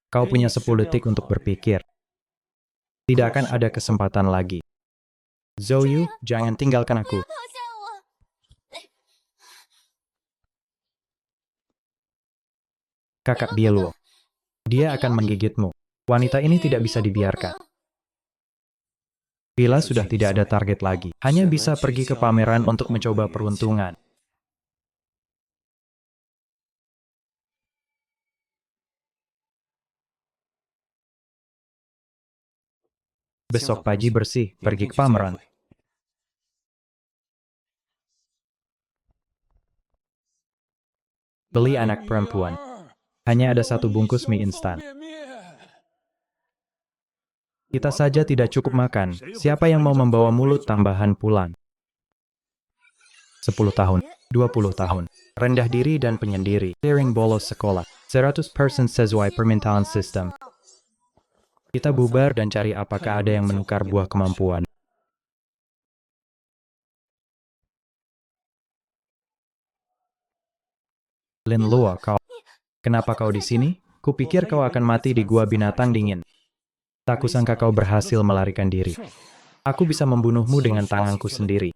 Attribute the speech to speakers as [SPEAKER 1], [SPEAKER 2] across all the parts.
[SPEAKER 1] Kau punya 10 detik untuk berpikir. Tidak akan ada kesempatan lagi. Zhou, jangan tinggalkan aku. Kakak Bieluo. Dia akan menggigitmu. Wanita ini tidak bisa dibiarkan. Bila sudah tidak ada target lagi, hanya bisa pergi ke pameran untuk mencoba peruntungan. Besok pagi bersih, pergi ke pameran. Beli anak perempuan. Hanya ada satu bungkus mie instan. Kita saja tidak cukup makan. Siapa yang mau membawa mulut tambahan pulang? 10 tahun, 20 tahun. Rendah diri dan penyendiri. Sering bolos sekolah. 100% sesuai permintaan sistem. Kita bubar dan cari apakah ada yang menukar buah kemampuan. Lin Luo, kau. Kenapa kau di sini? Kupikir kau akan mati di gua binatang dingin. Tak kusangka kau berhasil melarikan diri. Aku bisa membunuhmu dengan tanganku sendiri.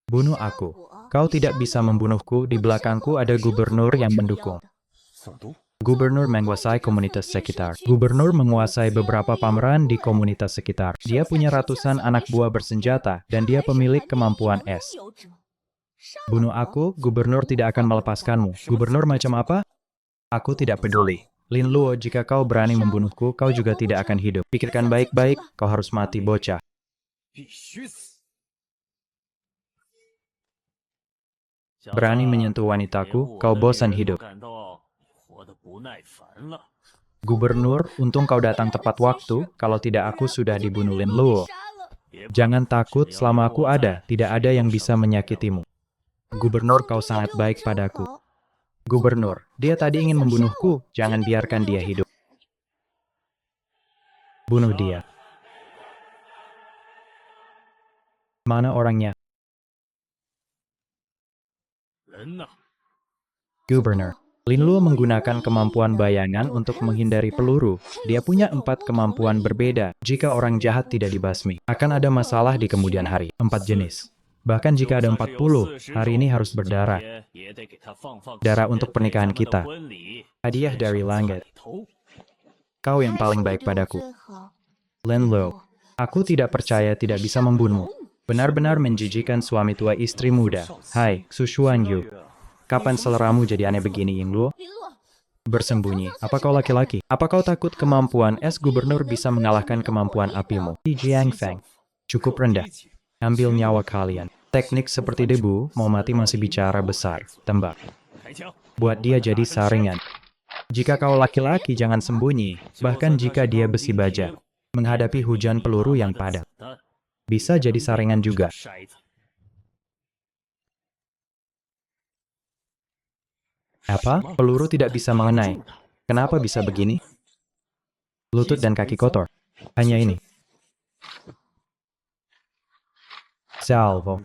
[SPEAKER 1] Bunuh aku. Kau tidak bisa membunuhku, di belakangku ada gubernur yang mendukung. Gubernur menguasai komunitas sekitar. Gubernur menguasai beberapa pameran di komunitas sekitar. Dia punya ratusan anak buah bersenjata, dan dia pemilik kemampuan es. Bunuh aku, gubernur tidak akan melepaskanmu. Gubernur macam apa? Aku tidak peduli. Lin Luo, jika kau berani membunuhku, kau juga tidak akan hidup. Pikirkan baik-baik, kau harus mati, bocah. Berani menyentuh wanitaku, kau bosan hidup. Gubernur, untung kau datang tepat waktu, kalau tidak aku sudah dibunuh Lin Luo. Jangan takut, selama aku ada, tidak ada yang bisa menyakitimu. Gubernur, kau sangat baik padaku. Gubernur, dia tadi ingin membunuhku, jangan biarkan dia hidup. Bunuh dia. Mana orangnya? Gubernur. Lin Luo menggunakan kemampuan bayangan untuk menghindari peluru. Dia punya 4 kemampuan berbeda. Jika orang jahat tidak dibasmi, akan ada masalah di kemudian hari. 4 jenis. Bahkan jika ada 40, hari ini harus berdarah. Darah untuk pernikahan kita. Hadiah dari langit. Kau yang paling baik padaku. Lin Luo. Aku tidak percaya tidak bisa membunuhmu. Benar-benar menjijikan suami tua istri muda. Hai, Su Xuanyu. Kapan seleramu jadi aneh begini, Ying Luo? Bersembunyi. Apa kau laki-laki? Apa kau takut kemampuan es gubernur bisa mengalahkan kemampuan apimu? Di Jiang Feng. Cukup rendah. Ambil nyawa kalian. Teknik seperti debu, mau mati masih bicara besar. Tembak. Buat dia jadi saringan. Jika kau laki-laki, jangan sembunyi. Bahkan jika dia besi baja. Menghadapi hujan peluru yang padat. Bisa jadi saringan juga. Apa? Peluru tidak bisa mengenai. Kenapa bisa begini? Lutut dan kaki kotor. Hanya ini. Salvo.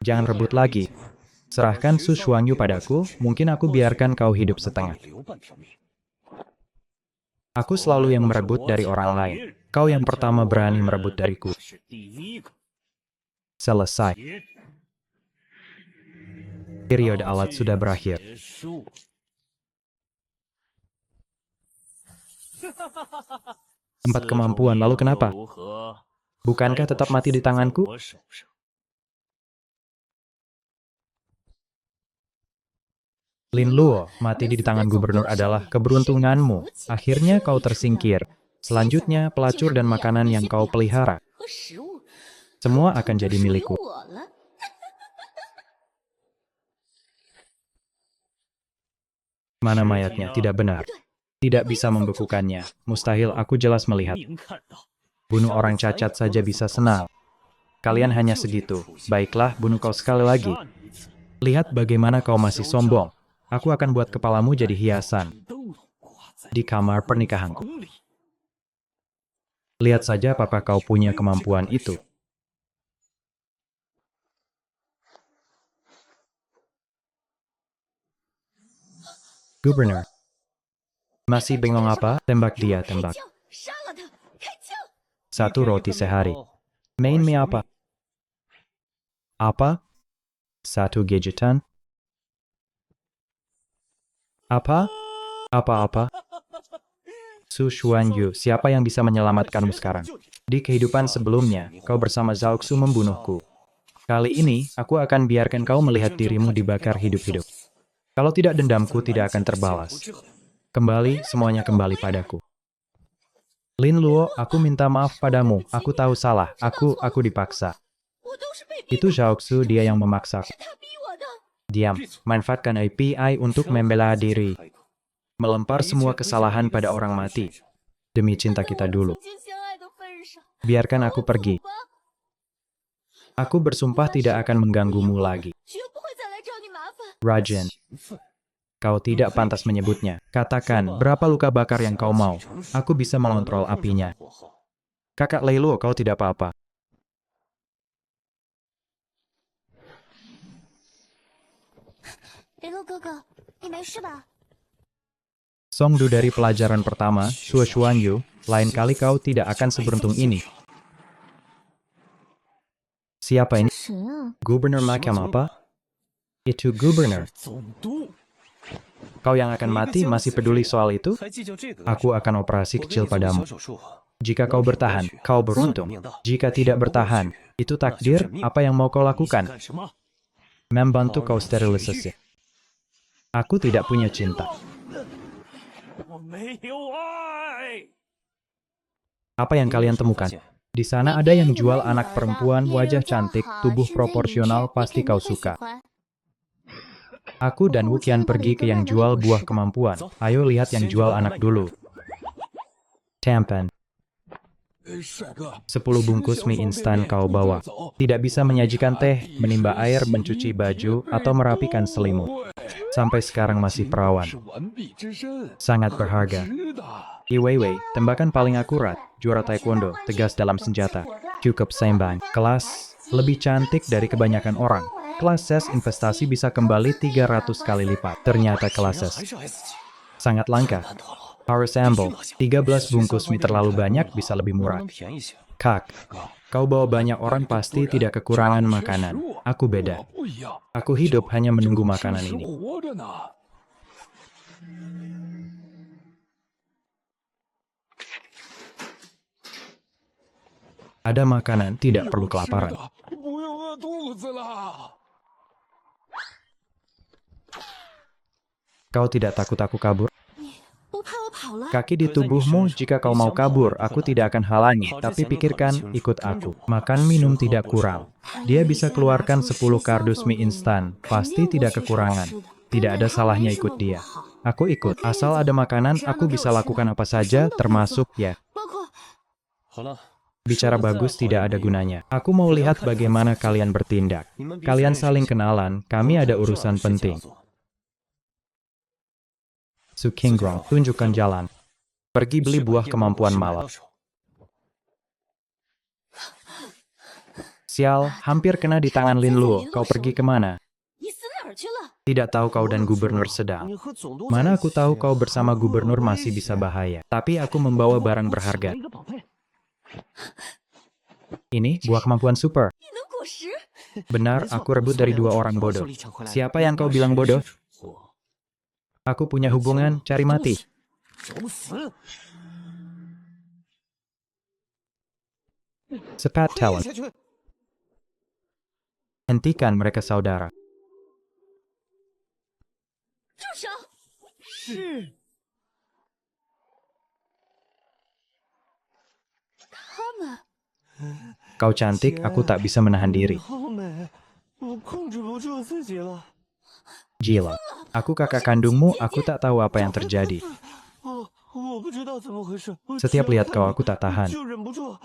[SPEAKER 1] Jangan rebut lagi. Serahkan Su Xuanyu padaku, mungkin aku biarkan kau hidup setengah. Aku selalu yang merebut dari orang lain. Kau yang pertama berani merebut dariku. Selesai. Periode alat sudah berakhir. Empat kemampuan, lalu kenapa? Bukankah tetap mati di tanganku? Lin Luo, mati di tangan gubernur adalah keberuntunganmu. Akhirnya kau tersingkir. Selanjutnya, pelacur dan makanan yang kau pelihara. Semua akan jadi milikku. Mana mayatnya? Tidak benar. Tidak bisa membekukannya. Mustahil, aku jelas melihat. Bunuh orang cacat saja bisa senang. Kalian hanya segitu. Baiklah, bunuh kau sekali lagi. Lihat bagaimana kau masih sombong. Aku akan buat kepalamu jadi hiasan. Di kamar pernikahanku. Lihat saja apakah kau punya kemampuan itu. Gubernur. Masih bengong apa? Tembak dia, tembak.
[SPEAKER 2] 杀了他！开枪！
[SPEAKER 1] Satu roti sehari. Main mie apa? Apa? Satu gadgetan? Apa? Apa-apa? Su Xuanyu, siapa yang bisa menyelamatkanmu sekarang? Di kehidupan sebelumnya, kau bersama Zhao Xu membunuhku. Kali ini, aku akan biarkan kau melihat dirimu dibakar hidup-hidup. Kalau tidak, dendamku tidak akan terbalas. Kembali, semuanya kembali padaku. Lin Luo, aku minta maaf padamu. Aku tahu salah. Aku dipaksa.
[SPEAKER 2] 我都是被逼
[SPEAKER 1] Itu Zhao Xu, dia yang memaksaku.
[SPEAKER 2] 他逼我的。
[SPEAKER 1] Diam, manfaatkan API untuk membela diri. Melempar semua kesalahan pada orang mati. Demi cinta kita dulu.
[SPEAKER 2] 曾经相爱的份上，
[SPEAKER 1] Biarkan aku pergi.
[SPEAKER 2] 吧，
[SPEAKER 1] Aku bersumpah tidak akan mengganggumu lagi.
[SPEAKER 2] 绝不会再来找你麻烦。
[SPEAKER 1] Rajan, kau tidak pantas menyebutnya. Katakan, berapa luka bakar yang kau mau. Aku bisa mengontrol apinya. Kakak Leilu, kau tidak apa-apa.
[SPEAKER 2] Lelo 哥哥，你没事吧？
[SPEAKER 1] Songdu dari pelajaran pertama, Xue Xuanyu, lain kali kau tidak akan seberuntung ini. Siapa ini?
[SPEAKER 2] 谁啊？
[SPEAKER 1] Gubernur macam apa? Itu gubernur.
[SPEAKER 3] 总督，
[SPEAKER 1] Kau yang akan mati masih peduli soal itu?
[SPEAKER 3] 还计较这个？
[SPEAKER 1] Aku akan operasi
[SPEAKER 3] 我给
[SPEAKER 1] kecil
[SPEAKER 3] 你做个
[SPEAKER 1] padamu.
[SPEAKER 3] 小手术，
[SPEAKER 1] Jika kau bertahan, kau beruntung. Jika tidak bertahan, itu takdir, apa yang mau kau
[SPEAKER 3] 你想
[SPEAKER 1] lakukan?
[SPEAKER 3] 干什么？
[SPEAKER 1] Membantu kau sterilisasi. Aku tidak punya cinta.
[SPEAKER 3] 我没有爱。
[SPEAKER 1] Apa yang kalian temukan? Di sana ada yang jual anak perempuan, wajah cantik, tubuh proporsional, pasti kau suka. Aku dan Wuqian pergi ke yang jual buah kemampuan. Ayo lihat yang jual anak dulu. Tampan.
[SPEAKER 3] 帅哥，
[SPEAKER 1] 10 bungkus mie instan kau bawa. Tidak bisa menyajikan teh, menimba air, mencuci baju, atau merapikan selimut. Sampai sekarang masih perawan.
[SPEAKER 3] 是完璧之身，
[SPEAKER 1] Sangat berharga.
[SPEAKER 3] 值的。
[SPEAKER 1] Li Weiwei, tembakan paling akurat. Juara taekwondo, tegas dalam senjata. Cukup seimbang. Kelas lebih cantik dari kebanyakan orang. Kelas ses investasi bisa kembali 300 kali lipat. Ternyata kelas ses
[SPEAKER 3] 还是 S 级，
[SPEAKER 1] sangat langka.
[SPEAKER 3] 难逃了。
[SPEAKER 1] Power Sample, 13 bungkus mie terlalu banyak bisa lebih
[SPEAKER 3] 能不
[SPEAKER 1] murah.
[SPEAKER 3] 能便宜些？
[SPEAKER 1] Kak, kau bawa banyak orang pasti tidak kekurangan makanan. Aku beda.
[SPEAKER 3] 我不一样，
[SPEAKER 1] Aku hidup hanya menunggu makanan
[SPEAKER 3] 是
[SPEAKER 1] ini.
[SPEAKER 3] 活着呢。
[SPEAKER 1] Ada makanan, tidak perlu kelaparan.
[SPEAKER 3] 不用饿肚子了。
[SPEAKER 1] Kau tidak takut aku kabur?
[SPEAKER 2] 不怕我跑了？
[SPEAKER 1] Kaki di tubuhmu, jika kau mau kabur, aku tidak akan halangi. Tapi pikirkan, ikut aku. Makan minum tidak kurang. Dia bisa keluarkan 10 kardus mie instan. Pasti tidak kekurangan. Tidak ada salahnya ikut dia. Aku ikut. Asal ada makanan, aku bisa lakukan apa saja, termasuk ya.
[SPEAKER 2] 包括
[SPEAKER 3] 好了，
[SPEAKER 1] Bicara bagus tidak ada gunanya. Aku mau lihat bagaimana kalian bertindak. Kalian saling kenalan, kami ada urusan penting. Su Qingrong, tunjukkan jalan. Pergi beli buah kemampuan malam. Sial, hampir kena di tangan Lin Luo. Kau pergi kemana?
[SPEAKER 2] 你死哪儿去了？
[SPEAKER 1] Tidak tahu kau dan gubernur sedang.
[SPEAKER 3] 你和总督
[SPEAKER 1] Mana aku tahu kau bersama gubernur masih bisa bahaya. Tapi aku membawa barang berharga.
[SPEAKER 3] 一个宝贝，
[SPEAKER 1] Ini buah kemampuan super.
[SPEAKER 2] 你能果实？
[SPEAKER 1] Benar, aku rebut dari 2 orang bodoh. Siapa yang kau bilang bodoh? Aku punya hubungan, cari mati.
[SPEAKER 3] 找死！
[SPEAKER 1] Sepat talent.
[SPEAKER 3] 下去。
[SPEAKER 1] Hentikan mereka saudara.
[SPEAKER 2] 住手！
[SPEAKER 3] 是。
[SPEAKER 2] 他们
[SPEAKER 1] Kau cantik, aku tak bisa menahan diri.
[SPEAKER 3] 好美，我控制不住自己了。
[SPEAKER 1] Gila. Aku kakak kandungmu, aku tak tahu apa yang terjadi.
[SPEAKER 3] 我不知道怎么回事。
[SPEAKER 1] Setiap lihat kau, aku tak tahan.
[SPEAKER 3] 就忍不住。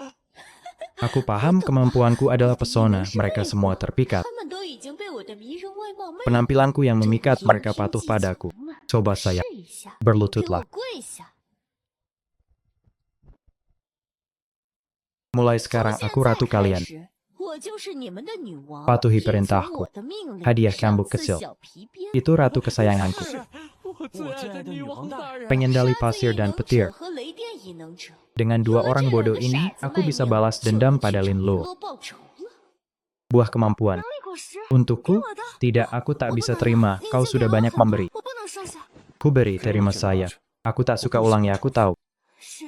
[SPEAKER 1] Aku paham kemampuanku adalah pesona, mereka semua terpikat.
[SPEAKER 2] 他们都已经被我的迷人外貌魅
[SPEAKER 1] Penampilanku yang memikat, mereka patuh padaku. Coba saya,
[SPEAKER 2] 试一下，给我
[SPEAKER 1] berlututlah.
[SPEAKER 2] 跪下！
[SPEAKER 1] Mulai sekarang aku ratu kalian.
[SPEAKER 2] 我就是你们的女王，
[SPEAKER 1] Patuhi
[SPEAKER 2] 听从
[SPEAKER 1] perintahku.
[SPEAKER 2] 我的命令，
[SPEAKER 1] Hadiah
[SPEAKER 2] 赏
[SPEAKER 1] cambuk
[SPEAKER 2] 赐
[SPEAKER 1] kecil.
[SPEAKER 2] 小皮鞭。
[SPEAKER 1] Itu ratu kesayanganku.
[SPEAKER 3] 我最爱的女王大人。
[SPEAKER 1] Pengendali
[SPEAKER 2] 沙子
[SPEAKER 1] pasir
[SPEAKER 2] 异
[SPEAKER 1] dan
[SPEAKER 2] 能者
[SPEAKER 1] petir.
[SPEAKER 2] 和雷电异能者。
[SPEAKER 1] Dengan dua orang bodoh ini, aku bisa balas dendam pada Lin Luo.
[SPEAKER 2] 报仇了。
[SPEAKER 1] Buah kemampuan.
[SPEAKER 2] 能力果实，
[SPEAKER 1] Untukku,
[SPEAKER 2] 我的。
[SPEAKER 1] tidak, aku tak
[SPEAKER 2] 我不
[SPEAKER 1] bisa
[SPEAKER 2] 能
[SPEAKER 1] terima.
[SPEAKER 2] 了，你已
[SPEAKER 1] Kau
[SPEAKER 2] 经
[SPEAKER 1] sudah
[SPEAKER 2] 给了
[SPEAKER 1] banyak
[SPEAKER 2] 我
[SPEAKER 1] memberi.
[SPEAKER 2] 我不能收下。
[SPEAKER 1] Ku beri, terima saya. Aku tak suka ulangnya, aku tahu.
[SPEAKER 2] 是，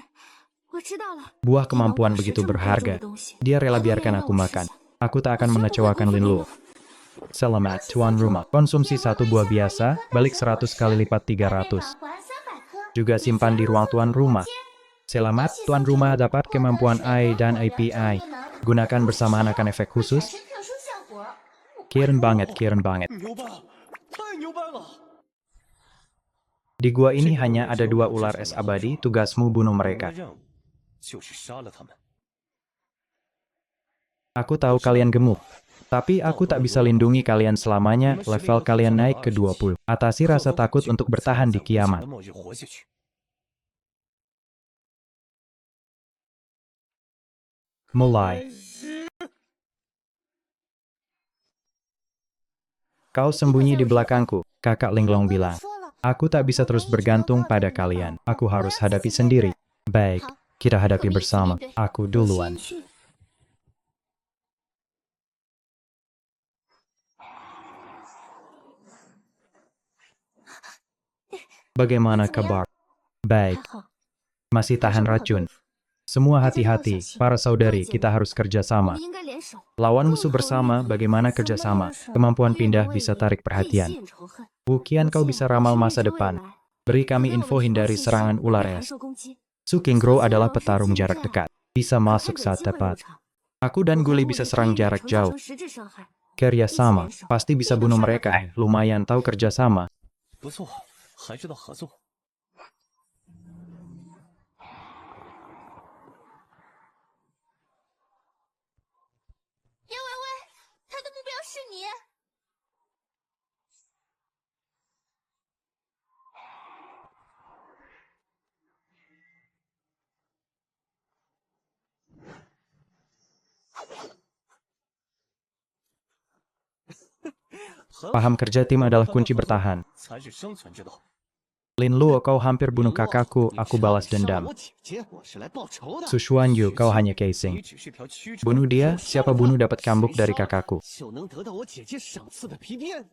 [SPEAKER 2] 我知道了。
[SPEAKER 1] Buah
[SPEAKER 2] 帝王
[SPEAKER 1] kemampuan
[SPEAKER 2] 果实
[SPEAKER 1] begitu
[SPEAKER 2] 这么贵重的
[SPEAKER 1] berharga.
[SPEAKER 2] 东西，
[SPEAKER 1] Dia rela
[SPEAKER 2] 我不能
[SPEAKER 1] biarkan
[SPEAKER 2] 让
[SPEAKER 1] aku
[SPEAKER 2] 我
[SPEAKER 1] makan.
[SPEAKER 2] 收下。
[SPEAKER 1] Aku tak akan
[SPEAKER 2] 我绝不会
[SPEAKER 1] mengecewakan
[SPEAKER 2] 辜负
[SPEAKER 1] Lin
[SPEAKER 2] 你
[SPEAKER 1] Luo.
[SPEAKER 2] 的。
[SPEAKER 1] Selamat, tuan rumah. Konsumsi satu buah biasa, balik 100 kali lipat 300.
[SPEAKER 2] 还300颗。
[SPEAKER 1] Juga simpan di ruang tuan rumah. Selamat, tuan rumah dapat kemampuan I dan API. Gunakan bersamaan akan efek khusus.
[SPEAKER 2] 产生特殊效果。
[SPEAKER 1] Keren banget, keren banget.
[SPEAKER 3] 牛掰了，太牛掰了！
[SPEAKER 1] Di gua ini hanya ada 2 ular es abadi, tugasmu bunuh
[SPEAKER 3] 我们的
[SPEAKER 1] mereka.
[SPEAKER 3] 任务就是杀了他们。
[SPEAKER 1] Aku tahu kalian gemuk. Tapi aku tak bisa lindungi kalian selamanya, level kalian naik ke 20. Atasi rasa takut untuk bertahan di kiamat.
[SPEAKER 3] 末日活下去。
[SPEAKER 1] Mulai. Kau sembunyi di belakangku, kakak Linglong bilang.
[SPEAKER 2] 说了，
[SPEAKER 1] Aku tak bisa terus bergantung pada kalian. Aku harus hadapi sendiri. Baik, kita hadapi bersama. Aku
[SPEAKER 2] 我
[SPEAKER 1] duluan.
[SPEAKER 2] 先去。
[SPEAKER 1] Bagaimana kabar? Baik,
[SPEAKER 2] 还好，
[SPEAKER 1] masih tahan racun. Semua hati-hati, para saudari, kita harus
[SPEAKER 2] 我
[SPEAKER 1] kerjasama.
[SPEAKER 2] 们应该联手。
[SPEAKER 1] Lawan musuh bersama, bagaimana kerjasama? Kemampuan pindah bisa tarik perhatian.
[SPEAKER 2] 可以吸引仇恨。
[SPEAKER 1] Wukian kau bisa ramal masa depan. Beri kami info hindari serangan ular es. Su Qingguo adalah petarung jarak dekat. Bisa masuk saat tepat. Aku dan Guli bisa serang jarak jauh. Kerjasama, pasti bisa bunuh mereka. Lumayan tahu kerjasama.
[SPEAKER 3] 不错，还知道合作。
[SPEAKER 2] 叶薇薇，他的目标是你。
[SPEAKER 1] Paham kerja tim adalah kunci bertahan.
[SPEAKER 3] 才是生存之道。
[SPEAKER 1] Lin Luo, kau hampir bunuh kakakku, aku balas dendam.
[SPEAKER 3] 我姐姐，我是来报仇的。
[SPEAKER 1] Su Xuanyu, kau hanya
[SPEAKER 3] 你
[SPEAKER 1] casing.
[SPEAKER 3] 只是条蛆虫。
[SPEAKER 1] Bunuh dia, siapa bunuh dapat cambuk dari kakakku.
[SPEAKER 3] 就能得到我姐姐赏赐的皮鞭。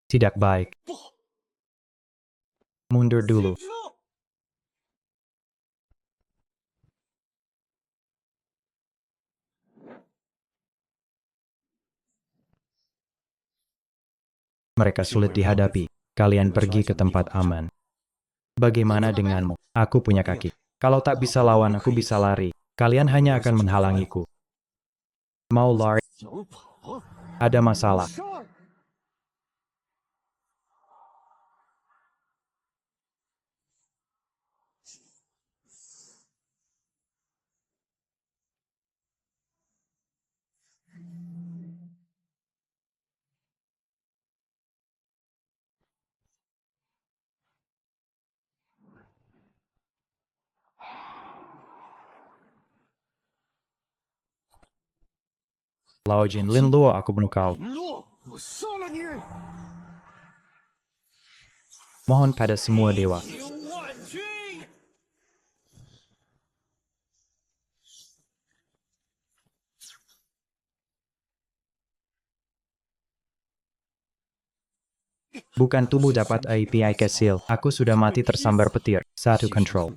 [SPEAKER 1] Tidak baik.
[SPEAKER 3] 不好，
[SPEAKER 1] Mundur dulu.
[SPEAKER 3] 说
[SPEAKER 1] Mereka sulit dihadapi. Kalian pergi ke tempat aman. Bagaimana denganmu? Aku punya kaki. Kalau tak bisa lawan, aku bisa lari. Kalian hanya akan menghalangiku. Mau lari?
[SPEAKER 3] 想跑，
[SPEAKER 1] Ada masalah.
[SPEAKER 3] 上！
[SPEAKER 1] Lao Jin, Lin Luo, aku bunuh kau.
[SPEAKER 3] 洛，我杀了你！
[SPEAKER 1] Mohon pada semua dewa.
[SPEAKER 3] 九万军！
[SPEAKER 1] Bukan tubuh dapat API kecil. Aku sudah mati tersambar petir. Satu control.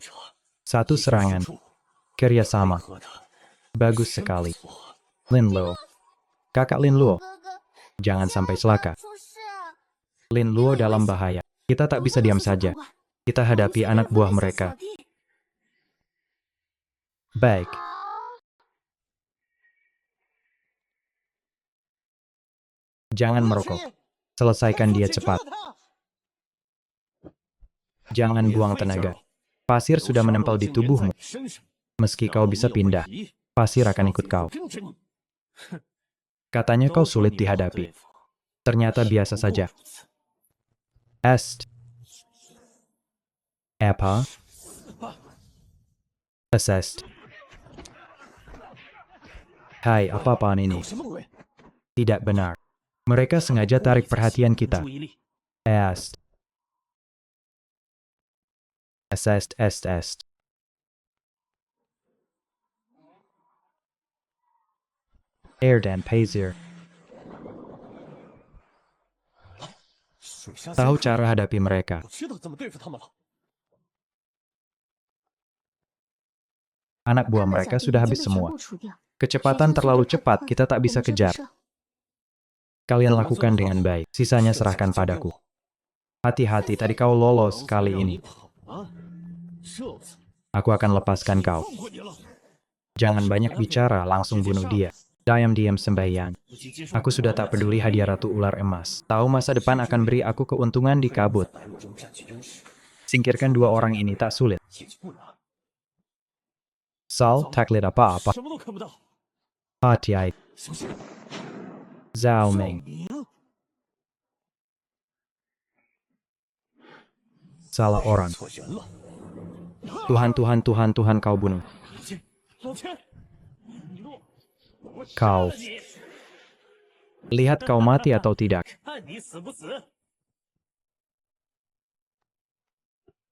[SPEAKER 1] Satu serangan. Kerjasama.
[SPEAKER 3] 和他
[SPEAKER 1] Bagus sekali. Lin Luo. Kakak Lin Luo.
[SPEAKER 2] 哥哥，
[SPEAKER 1] Jangan sampai celaka.
[SPEAKER 2] 出事。
[SPEAKER 1] Lin Luo dalam bahaya. Kita tak bisa diam saja. Kita hadapi anak buah mereka. Baik. Jangan merokok. Selesaikan dia cepat. Jangan buang tenaga. Pasir sudah menempel di tubuhmu. Meski kau bisa pindah, pasir akan ikut kau. Katanya kau sulit dihadapi. Ternyata biasa saja. Est. Apa? Assessed. Hai, apa-apaan ini?
[SPEAKER 3] 什么鬼？
[SPEAKER 1] Tidak benar. Mereka sengaja tarik perhatian kita.
[SPEAKER 3] 注意力。
[SPEAKER 1] Est. Est. Air dan Pazier.
[SPEAKER 3] 水下
[SPEAKER 1] Tahu
[SPEAKER 3] 剑客
[SPEAKER 1] cara hadapi mereka.
[SPEAKER 3] 我知道怎么对付他们了。
[SPEAKER 1] Anak buah mereka sudah habis semua. Kecepatan terlalu cepat, kita tak bisa kejar. Kalian lakukan dengan baik, sisanya serahkan padaku. Hati-hati, tadi kau lolos kali ini.
[SPEAKER 3] 啊，射死！
[SPEAKER 1] Aku akan lepaskan kau.
[SPEAKER 3] 放过你了。
[SPEAKER 1] Jangan banyak bicara, langsung bunuh dia. Diam-diam sembahyang.
[SPEAKER 3] 我已经接受
[SPEAKER 1] Aku sudah tak peduli hadiah Ratu Ular Emas. Tahu masa depan akan beri aku keuntungan di kabut.
[SPEAKER 3] 白鹿中占据优势，
[SPEAKER 1] Singkirkan dua orang ini tak sulit.
[SPEAKER 3] 也就不难。
[SPEAKER 1] Sal, tak lihat apa-apa.
[SPEAKER 3] 什么都看不到。
[SPEAKER 1] Hati-hati.
[SPEAKER 3] 小心！
[SPEAKER 1] Zhao Ming.
[SPEAKER 3] 明，
[SPEAKER 1] Salah orang.
[SPEAKER 3] 错人了。
[SPEAKER 1] Tuhan, kau bunuh.
[SPEAKER 3] 老天，你诺，我
[SPEAKER 1] Kau.
[SPEAKER 3] 杀了你，
[SPEAKER 1] Lihat kau mati atau tidak.
[SPEAKER 3] 看你死不死！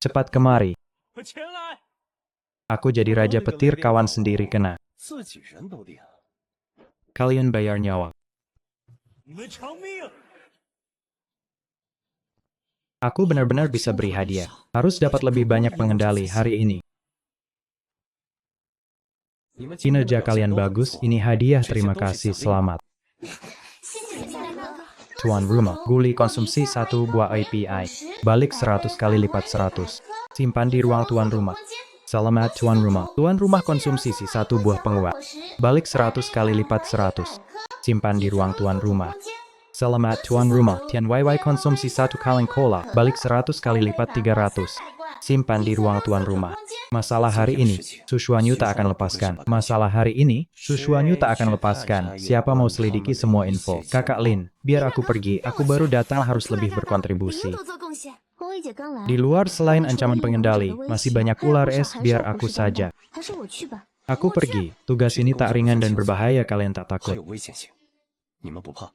[SPEAKER 1] Cepat kemari.
[SPEAKER 3] 我前来，
[SPEAKER 1] Aku jadi raja petir, kawan sendiri kena.
[SPEAKER 3] 自己人都定，
[SPEAKER 1] Kalian bayar nyawa.
[SPEAKER 3] 你们偿命！
[SPEAKER 1] Aku benar-benar bisa beri hadiah. Harus dapat lebih banyak pengendali hari ini. Kinerja kalian bagus, ini hadiah, terima kasih, selamat.
[SPEAKER 2] 谢谢你带来的。
[SPEAKER 1] Tuan rumah, guli konsumsi 1 buah API. Balik 100 kali lipat 100. Simpan di ruang tuan rumah. Selamat tuan rumah. Tuan rumah konsumsi 1 buah penguat. Balik 100 kali lipat 100. Simpan di ruang tuan rumah. Selamat tuan rumah. Tian YY konsumsi 1 kaleng cola. Balik 100 kali lipat 300. Simpan di ruang tuan rumah. Masalah hari ini, Sushuanyu tak akan lepaskan. Masalah hari ini, Sushuanyu tak akan lepaskan. Siapa mau selidiki semua info? Kakak Lin, biar aku pergi. Aku baru datang, harus lebih berkontribusi.
[SPEAKER 2] 多做贡献。红薇姐刚来，
[SPEAKER 1] Di luar selain ancaman pengendali, masih banyak ular es, biar aku saja.
[SPEAKER 2] 还是我去吧。
[SPEAKER 1] Aku pergi. Tugas ini tak ringan dan berbahaya, kalian tak
[SPEAKER 3] 还
[SPEAKER 1] takut.
[SPEAKER 3] 有危险性，你们不怕？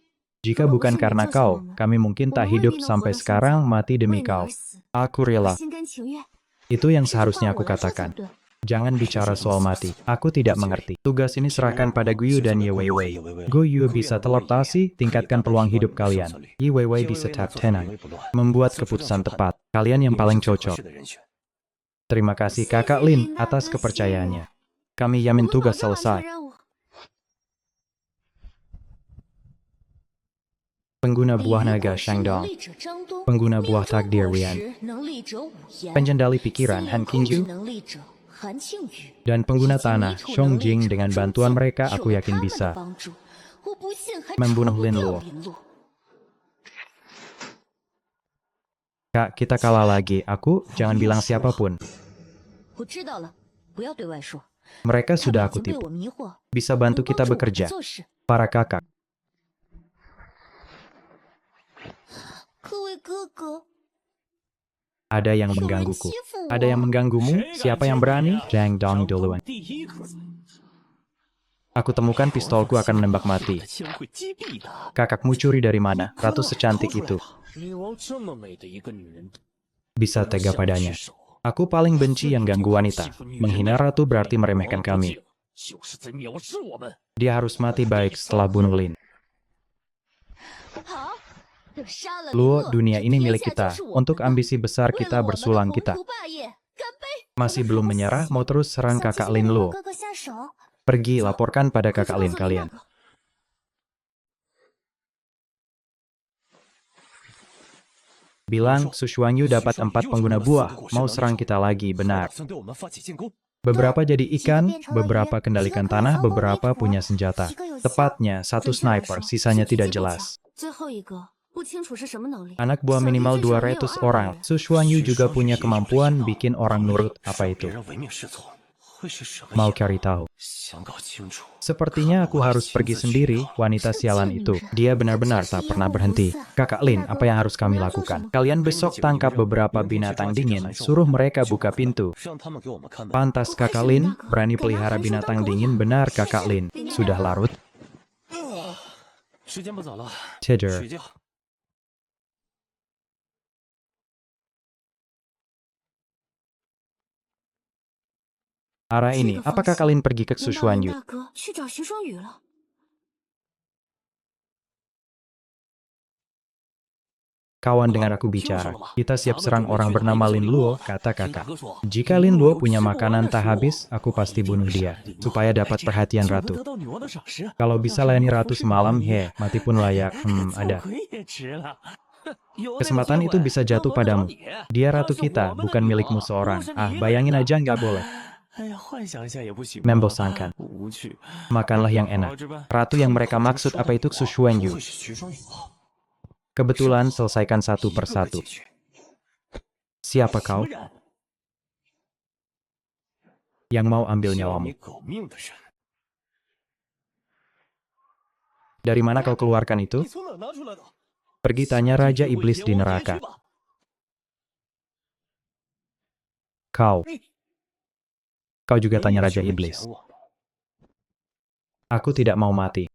[SPEAKER 1] Jika bukan karena kau, kami mungkin tak hidup sampai sekarang, mati demi kau. Aku rela.
[SPEAKER 2] 心甘情愿。
[SPEAKER 1] Itu yang seharusnya aku katakan. Jangan bicara soal mati. Aku tidak mengerti. Tugas ini serahkan pada Guyu dan Ye Weiwei. Guyu bisa teleportasi, tingkatkan peluang hidup kalian. Ye Weiwei bisa tap tenang, membuat keputusan tepat. Kalian yang paling cocok. Terima kasih Kakak Lin atas kepercayaannya. Kami yamin tugas selesai. Pengguna buah naga Shangdong. Pengguna buah takdir Rian. Penjendali pikiran Han Qingyu. Dan pengguna tanah Xiong-Jing. Dengan bantuan mereka aku yakin bisa membunuh Lin Luo. Kak, kita kalah lagi. Aku jangan bilang siapapun. Mereka sudah aku tipu. Bisa bantu kita bekerja. Para kakak. Ada yang menggangguku. Ada yang mengganggumu? Siapa yang berani? Zhang Dong duluan.
[SPEAKER 3] 第一个，
[SPEAKER 1] Aku temukan pistolku akan menembak mati.
[SPEAKER 3] 枪会击毙的。
[SPEAKER 1] Kakakmu curi dari mana? Ratu secantik itu.
[SPEAKER 3] 女王这么美的一个女人，
[SPEAKER 1] Bisa tega padanya. Aku paling benci yang ganggu wanita. Menghina ratu berarti meremehkan kami.
[SPEAKER 3] 就是在藐视我们。
[SPEAKER 1] Dia harus mati baik setelah bunuh Lin. Luo, dunia ini milik kita. Untuk ambisi besar kita bersulang kita. Masih belum menyerah, mau terus serang kakak Lin Luo. Pergi, laporkan pada kakak Lin kalian. Bilang, Sushuanyu dapat 4 pengguna buah. Mau serang kita lagi, benar.
[SPEAKER 3] 打算对我们发起进攻。
[SPEAKER 1] Beberapa jadi ikan, beberapa kendalikan tanah, beberapa punya senjata. Tepatnya, 1 sniper, sisanya tidak jelas.
[SPEAKER 2] 最后一个不清楚是什么能力。
[SPEAKER 1] Anak buah minimal 200 orang. Sushuanyu juga punya kemampuan bikin orang nurut. Apa
[SPEAKER 3] 别
[SPEAKER 1] itu?
[SPEAKER 3] 人唯命是从，会是什么
[SPEAKER 1] Mau
[SPEAKER 3] 影？
[SPEAKER 1] cari tahu.
[SPEAKER 3] 想搞清楚。
[SPEAKER 1] Sepertinya aku harus pergi sendiri, wanita sialan itu. Dia benar-benar tak pernah berhenti. Kakak Lin, apa yang harus kami lakukan? Kalian besok tangkap beberapa binatang dingin, suruh mereka buka pintu.
[SPEAKER 3] 让他们给我们看吧。
[SPEAKER 1] Pantas Kakak Lin, berani pelihara binatang dingin, benar Kakak Lin. Sudah larut?
[SPEAKER 3] 时间不早了，
[SPEAKER 1] tidur.
[SPEAKER 3] 睡觉。
[SPEAKER 1] Arah
[SPEAKER 2] 这
[SPEAKER 1] ini,
[SPEAKER 2] 个方
[SPEAKER 1] apakah
[SPEAKER 2] 向
[SPEAKER 1] kalian pergi ke
[SPEAKER 2] 难道
[SPEAKER 1] Sushuan
[SPEAKER 2] 林
[SPEAKER 1] Yu?
[SPEAKER 2] 大哥去找徐双宇了？
[SPEAKER 1] Kawan dengar aku bicara. Kita siap serang orang bernama Lin Luo, kata
[SPEAKER 3] 听大
[SPEAKER 1] kakak.
[SPEAKER 3] 哥说，
[SPEAKER 1] Jika
[SPEAKER 3] 林
[SPEAKER 1] Lin
[SPEAKER 3] 路
[SPEAKER 1] Luo
[SPEAKER 3] 有
[SPEAKER 1] punya
[SPEAKER 3] 吃不完
[SPEAKER 1] makanan
[SPEAKER 3] 的
[SPEAKER 1] tak
[SPEAKER 3] 食物，
[SPEAKER 1] habis, aku
[SPEAKER 3] 我
[SPEAKER 1] pasti
[SPEAKER 3] 一定
[SPEAKER 1] bunuh
[SPEAKER 3] 会
[SPEAKER 1] dia,
[SPEAKER 3] 杀林路，
[SPEAKER 1] supaya dapat
[SPEAKER 3] 这样
[SPEAKER 1] perhatian
[SPEAKER 3] 就能
[SPEAKER 1] ratu.
[SPEAKER 3] 得到女王的赏识。
[SPEAKER 1] Kalau
[SPEAKER 3] 要
[SPEAKER 1] bisa
[SPEAKER 3] 是
[SPEAKER 1] layani
[SPEAKER 3] 能
[SPEAKER 1] ratu
[SPEAKER 3] 服侍女王
[SPEAKER 1] semalam,
[SPEAKER 3] 一夜，
[SPEAKER 1] mati pun layak.
[SPEAKER 3] 做
[SPEAKER 1] Ada.
[SPEAKER 3] 鬼也值了。有那个
[SPEAKER 1] Kesempatan
[SPEAKER 3] 机
[SPEAKER 1] itu
[SPEAKER 3] 会
[SPEAKER 1] bisa
[SPEAKER 3] 能
[SPEAKER 1] jatuh
[SPEAKER 3] 轮得着
[SPEAKER 1] padamu.
[SPEAKER 3] 你，
[SPEAKER 1] Dia
[SPEAKER 3] 她
[SPEAKER 1] ratu
[SPEAKER 3] 是
[SPEAKER 1] kita,
[SPEAKER 3] 我们的
[SPEAKER 1] bukan
[SPEAKER 3] 女
[SPEAKER 1] milikmu
[SPEAKER 3] 王，
[SPEAKER 1] seorang.
[SPEAKER 3] 不是
[SPEAKER 1] Ah,
[SPEAKER 3] 你一个人
[SPEAKER 1] bayangin
[SPEAKER 3] 的。
[SPEAKER 1] aja nggak boleh.
[SPEAKER 3] 哎呀，幻想一下也不行吗？
[SPEAKER 1] Membosankan.
[SPEAKER 3] 无趣。
[SPEAKER 1] Makanlah yang
[SPEAKER 3] 好好
[SPEAKER 1] enak.
[SPEAKER 3] 值班。
[SPEAKER 1] Ratu yang mereka maksud apa itu Sushuan
[SPEAKER 3] 不
[SPEAKER 1] Yu.
[SPEAKER 3] 会是徐双宇吧？
[SPEAKER 1] Kebetulan selesaikan satu
[SPEAKER 3] 一个个
[SPEAKER 1] persatu.
[SPEAKER 3] 解决。
[SPEAKER 1] Siapa
[SPEAKER 3] 什么
[SPEAKER 1] kau
[SPEAKER 3] 人？
[SPEAKER 1] yang mau ambil
[SPEAKER 3] 要你
[SPEAKER 1] nyawamu?
[SPEAKER 3] 狗命的人。
[SPEAKER 1] Dari mana kau keluarkan itu?
[SPEAKER 3] 你从哪拿出来的？
[SPEAKER 1] Pergi tanya Raja
[SPEAKER 3] 下地狱
[SPEAKER 1] Iblis
[SPEAKER 3] 为
[SPEAKER 1] di
[SPEAKER 3] 阎王爷
[SPEAKER 1] neraka.
[SPEAKER 3] 去吧。
[SPEAKER 1] Kau juga
[SPEAKER 3] 你
[SPEAKER 1] tanya
[SPEAKER 3] 也
[SPEAKER 1] Raja
[SPEAKER 3] 学会
[SPEAKER 1] Iblis.
[SPEAKER 3] 骗我。
[SPEAKER 1] Aku tidak mau mati.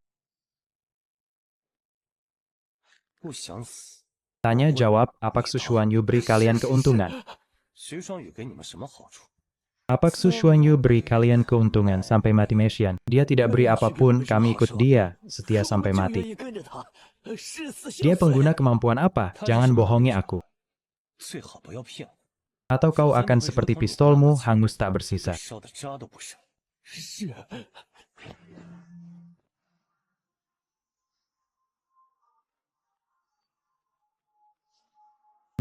[SPEAKER 3] 不想死。
[SPEAKER 1] Tanya jawab, Apak Sushuan Yu beri kalian keuntungan?
[SPEAKER 3] 徐双宇给你们什么好处？
[SPEAKER 1] Apak Sushuan Yu beri kalian keuntungan sampai mati Mesian? Dia tidak beri apapun, kami ikut dia, setia
[SPEAKER 3] 我
[SPEAKER 1] sampai
[SPEAKER 3] 就愿
[SPEAKER 1] mati.
[SPEAKER 3] 意跟着他，誓死相
[SPEAKER 1] Dia
[SPEAKER 3] 随。
[SPEAKER 1] pengguna kemampuan apa? Jangan bohongi aku.
[SPEAKER 3] 最好不要骗我，
[SPEAKER 1] Atau kau akan seperti pistolmu, hangus tak bersisa.
[SPEAKER 3] 烧的渣都不剩。是。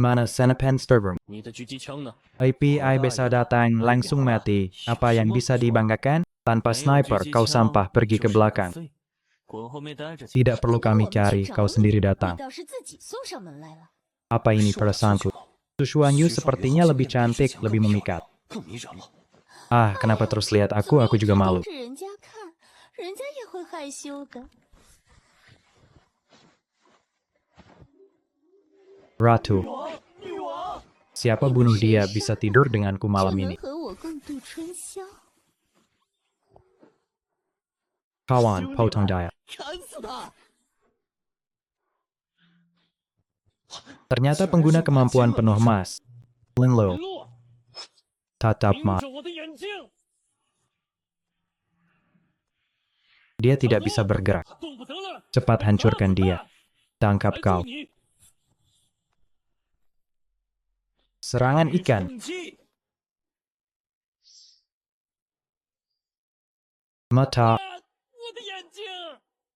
[SPEAKER 1] Mana Senapan Server?
[SPEAKER 3] 你的狙击枪呢？
[SPEAKER 1] API bisa datang, langsung mati. Apa yang bisa dibanggakan? Tanpa sniper, kau sampah pergi ke belakang.
[SPEAKER 3] 滚后面待着去。
[SPEAKER 1] Tidak perlu kami cari, kau sendiri
[SPEAKER 2] 你
[SPEAKER 1] datang.
[SPEAKER 2] 倒是自己送上门来了。
[SPEAKER 1] Apa ini
[SPEAKER 3] 是我的
[SPEAKER 1] perasaanku?
[SPEAKER 3] 求救。
[SPEAKER 1] Sushuan Yu
[SPEAKER 3] 徐双宇
[SPEAKER 1] sepertinya
[SPEAKER 3] 好像
[SPEAKER 1] lebih
[SPEAKER 3] 变得比之
[SPEAKER 1] cantik,
[SPEAKER 3] 前
[SPEAKER 1] lebih
[SPEAKER 3] 更漂
[SPEAKER 1] memikat.
[SPEAKER 3] 亮更迷人了。
[SPEAKER 1] Ah, kenapa terus lihat aku juga
[SPEAKER 2] 怎么
[SPEAKER 1] malu.
[SPEAKER 2] 一直人家看，人家也会害羞的。
[SPEAKER 1] Ratu,
[SPEAKER 3] 女王，
[SPEAKER 1] siapa bunuh dia bisa tidur denganku
[SPEAKER 2] 就
[SPEAKER 1] malam
[SPEAKER 2] 能
[SPEAKER 1] ini.
[SPEAKER 2] 和我共度春宵。
[SPEAKER 1] Kawan, potong daya.
[SPEAKER 3] 砍死他！
[SPEAKER 1] Ternyata pengguna kemampuan penuh emas. Lin Luo,
[SPEAKER 3] 路，
[SPEAKER 1] tatap
[SPEAKER 3] 盯
[SPEAKER 1] mata.
[SPEAKER 3] 着我的眼睛，
[SPEAKER 1] Dia tidak bisa bergerak.
[SPEAKER 3] 动不得了。
[SPEAKER 1] Cepat hancurkan dia. Tangkap
[SPEAKER 3] 来
[SPEAKER 1] kau.
[SPEAKER 3] 救你！
[SPEAKER 1] Serangan ikan.
[SPEAKER 3] 冲击！
[SPEAKER 1] Mata.
[SPEAKER 3] 我的眼睛！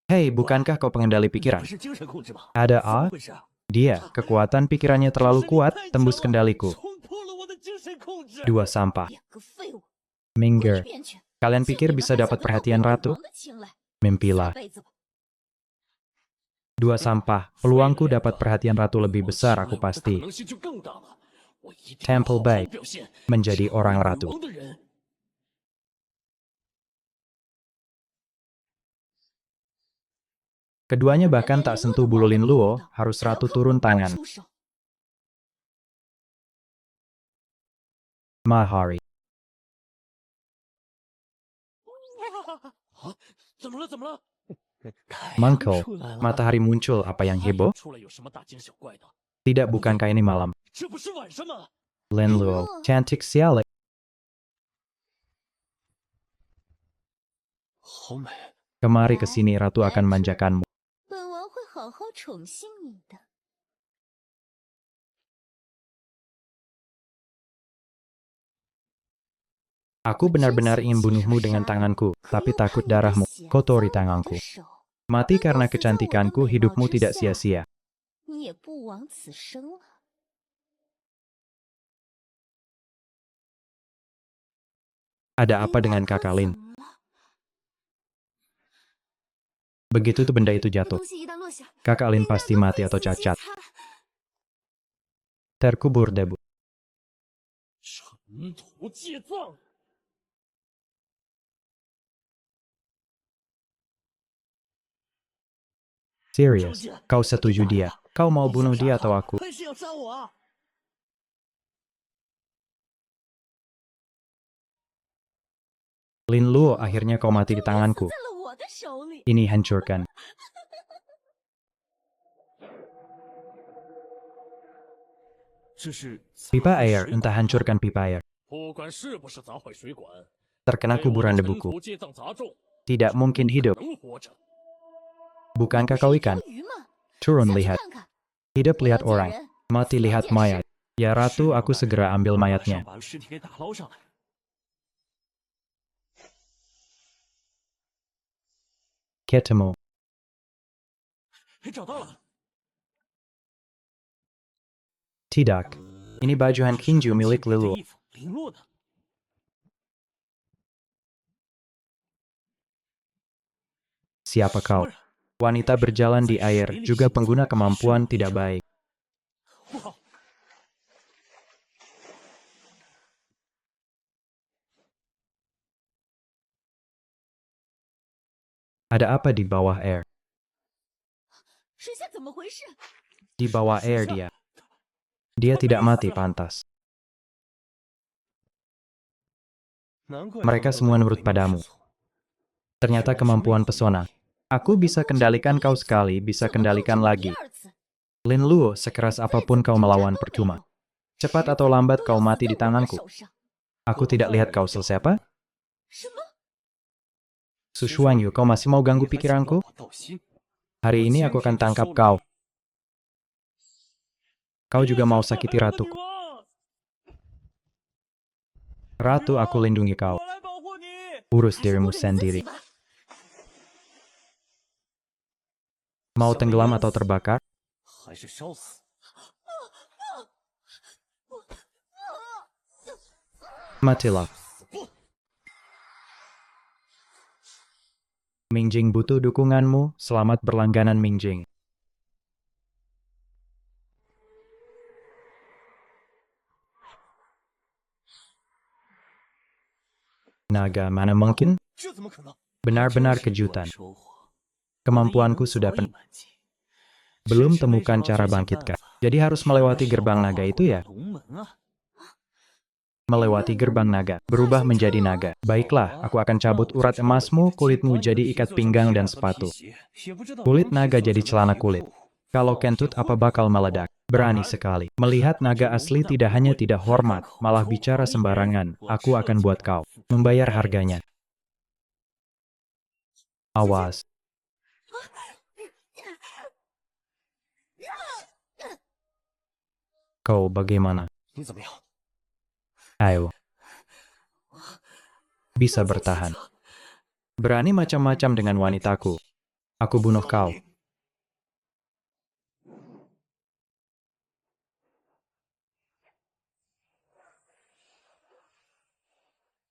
[SPEAKER 1] Hei, bukankah kau pengendali
[SPEAKER 3] 不
[SPEAKER 1] pikiran?
[SPEAKER 3] 是精神控制吧？
[SPEAKER 1] Ada
[SPEAKER 3] 怎么
[SPEAKER 1] A?
[SPEAKER 3] 回事？
[SPEAKER 1] Dia, kekuatan pikirannya terlalu kuat, tembus kendaliku.
[SPEAKER 3] 冲破了我的精神控制。
[SPEAKER 1] Dua sampah.
[SPEAKER 2] 两个废物，滚一
[SPEAKER 1] Minggir.
[SPEAKER 2] 边去！
[SPEAKER 1] Kalian
[SPEAKER 2] 就
[SPEAKER 1] pikir
[SPEAKER 2] 你们
[SPEAKER 1] bisa
[SPEAKER 2] 还想
[SPEAKER 1] dapat
[SPEAKER 2] 得到
[SPEAKER 1] perhatian
[SPEAKER 2] 本
[SPEAKER 1] ratu?
[SPEAKER 2] 王的青睐？
[SPEAKER 1] Mimpilah.
[SPEAKER 2] 下辈子吧。
[SPEAKER 1] Dua sampah. Peluangku dapat perhatian ratu lebih
[SPEAKER 3] 我
[SPEAKER 1] besar,
[SPEAKER 3] 成为
[SPEAKER 1] aku
[SPEAKER 3] 我的可
[SPEAKER 1] pasti.
[SPEAKER 3] 能性就更大了。我一定要
[SPEAKER 1] Temple
[SPEAKER 3] 好好
[SPEAKER 1] Bay
[SPEAKER 3] 表现，
[SPEAKER 1] menjadi
[SPEAKER 3] 成为
[SPEAKER 1] orang
[SPEAKER 3] 女
[SPEAKER 1] ratu.
[SPEAKER 3] 王的人。
[SPEAKER 1] Keduanya bahkan tak sentuh bulu Lin Luo, harus ratu turun tangan.
[SPEAKER 2] 出手
[SPEAKER 1] Mahari.
[SPEAKER 3] 啊，怎么了？怎么了？太
[SPEAKER 1] Mangkel.
[SPEAKER 3] 阳出来了。
[SPEAKER 1] Matahari muncul, apa yang
[SPEAKER 3] 太阳
[SPEAKER 1] heboh?
[SPEAKER 3] 出来有什么大惊小怪的？
[SPEAKER 1] Tidak, bukankah ini malam?
[SPEAKER 3] 这不是晚上吗？
[SPEAKER 1] Lin Luo, cantik sial.
[SPEAKER 3] 好美。
[SPEAKER 1] Kemari ke sini, ratu akan manjakanmu.
[SPEAKER 2] 本王会好好宠幸你的。
[SPEAKER 1] Aku benar-benar ingin bunuhmu dengan tanganku, tapi takut darahmu kotori tanganku. Mati karena kecantikanku, hidupmu tidak sia-sia.
[SPEAKER 2] 你也不枉此生了。
[SPEAKER 1] Ada apa dengan kakak Lin?
[SPEAKER 2] 怎么了？
[SPEAKER 1] Begitu tuh benda itu
[SPEAKER 2] 那
[SPEAKER 1] jatuh,
[SPEAKER 2] 东西一旦落下，
[SPEAKER 1] kakak Lin
[SPEAKER 2] 必然
[SPEAKER 1] pasti
[SPEAKER 2] 都
[SPEAKER 1] mati
[SPEAKER 2] 会
[SPEAKER 1] atau
[SPEAKER 2] 死得极
[SPEAKER 1] cacat.
[SPEAKER 2] 惨。
[SPEAKER 1] Terkubur debu.
[SPEAKER 3] 尘土借葬。
[SPEAKER 1] Serius, kau setuju dia? Kau mau bunuh dia atau aku?
[SPEAKER 3] 还是要杀我啊？
[SPEAKER 1] Lin Luo, akhirnya kau mati di tanganku.
[SPEAKER 2] 在了我的手里。
[SPEAKER 1] Ini hancurkan.
[SPEAKER 3] 这是
[SPEAKER 1] Pipa air, entah hancurkan pipa air.
[SPEAKER 3] 不管是不是砸坏水管，
[SPEAKER 1] Terkena
[SPEAKER 3] 被我
[SPEAKER 1] kuburan
[SPEAKER 3] 的尘
[SPEAKER 1] debuku.
[SPEAKER 3] 土接葬砸中，
[SPEAKER 1] Tidak mungkin hidup.
[SPEAKER 3] 能活着。
[SPEAKER 1] Bukankah kau ikan?
[SPEAKER 2] 鱼吗？
[SPEAKER 1] Turun
[SPEAKER 2] 下去
[SPEAKER 1] lihat.
[SPEAKER 2] 看看。
[SPEAKER 1] Hidup
[SPEAKER 2] 我要
[SPEAKER 1] lihat
[SPEAKER 2] 见
[SPEAKER 1] orang.
[SPEAKER 2] 人。
[SPEAKER 1] Mati lihat mayat. Ya Ratu, aku segera ambil
[SPEAKER 3] 马上
[SPEAKER 1] mayatnya.
[SPEAKER 3] 把尸体给打捞上来。
[SPEAKER 1] Ketemu.
[SPEAKER 3] 哎，找到了，
[SPEAKER 1] Tidak. Ini baju Han Kinju milik
[SPEAKER 3] 这
[SPEAKER 1] Lilu.
[SPEAKER 3] 衣服零落的。
[SPEAKER 1] Siapa
[SPEAKER 3] 什么
[SPEAKER 1] kau?
[SPEAKER 3] 人？
[SPEAKER 1] Wanita berjalan di air, juga pengguna kemampuan tidak baik.
[SPEAKER 3] 不好，
[SPEAKER 1] Ada apa di bawah air?
[SPEAKER 2] 水下怎么回事？
[SPEAKER 1] Di bawah air dia. Dia tidak mati pantas.
[SPEAKER 3] 难怪
[SPEAKER 1] Mereka
[SPEAKER 3] 他们
[SPEAKER 1] semua
[SPEAKER 3] 都
[SPEAKER 1] nurut
[SPEAKER 3] 被
[SPEAKER 1] padamu.
[SPEAKER 3] 没收。
[SPEAKER 1] Ternyata kemampuan pesona. Aku bisa kendalikan kau sekali, bisa
[SPEAKER 2] 怎么控制
[SPEAKER 1] kendalikan
[SPEAKER 2] 我第
[SPEAKER 1] lagi.
[SPEAKER 2] 二次？
[SPEAKER 1] Lin Luo, sekeras apapun kau melawan percuma. Cepat atau lambat kau mati di tanganku.
[SPEAKER 2] 手上。
[SPEAKER 1] Aku tidak lihat kau selesai apa?
[SPEAKER 2] 什么？
[SPEAKER 1] Su Shuangyu, kau masih mau ganggu
[SPEAKER 3] 你还想
[SPEAKER 1] pikiranku?
[SPEAKER 3] 把我盗心？
[SPEAKER 1] Hari ini aku akan tangkap kau. Kau juga mau sakiti
[SPEAKER 3] 我的
[SPEAKER 1] ratuku.
[SPEAKER 3] 女王，
[SPEAKER 1] Ratu, aku lindungi kau.
[SPEAKER 3] 我来保护你。
[SPEAKER 1] Urus
[SPEAKER 2] 还是
[SPEAKER 1] dirimu
[SPEAKER 2] 顾着你自己
[SPEAKER 1] sendiri.
[SPEAKER 2] 吧。
[SPEAKER 1] Mau tenggelam atau terbakar?
[SPEAKER 3] 还是烧死？
[SPEAKER 1] Matilah. Mingjing butuh dukunganmu, selamat berlangganan Mingjing. Naga, mana mungkin?
[SPEAKER 3] 这怎么可能？
[SPEAKER 1] Benar-benar
[SPEAKER 3] 这是意外
[SPEAKER 1] kejutan.
[SPEAKER 3] 收获。
[SPEAKER 1] Kemampuanku sudah
[SPEAKER 3] 早已满级
[SPEAKER 1] belum
[SPEAKER 3] 是没
[SPEAKER 1] temukan
[SPEAKER 3] 找到
[SPEAKER 1] cara
[SPEAKER 3] 这些
[SPEAKER 1] bangkitkan.
[SPEAKER 3] 办法
[SPEAKER 1] Jadi harus melewati gerbang naga itu ya?
[SPEAKER 3] 龙门啊！
[SPEAKER 1] Melewati gerbang naga, berubah menjadi naga. Baiklah, aku akan cabut urat emasmu, kulitmu jadi ikat pinggang dan sepatu. Kulit naga jadi celana kulit. Kalau kentut apa bakal meledak? Berani sekali. Melihat naga asli tidak hanya tidak hormat, malah bicara sembarangan. Aku akan buat kau membayar harganya. Awas. Kau bagaimana?
[SPEAKER 3] 你怎么样？
[SPEAKER 1] Ayo. Bisa bertahan. Berani macam-macam dengan wanitaku. Aku bunuh kau.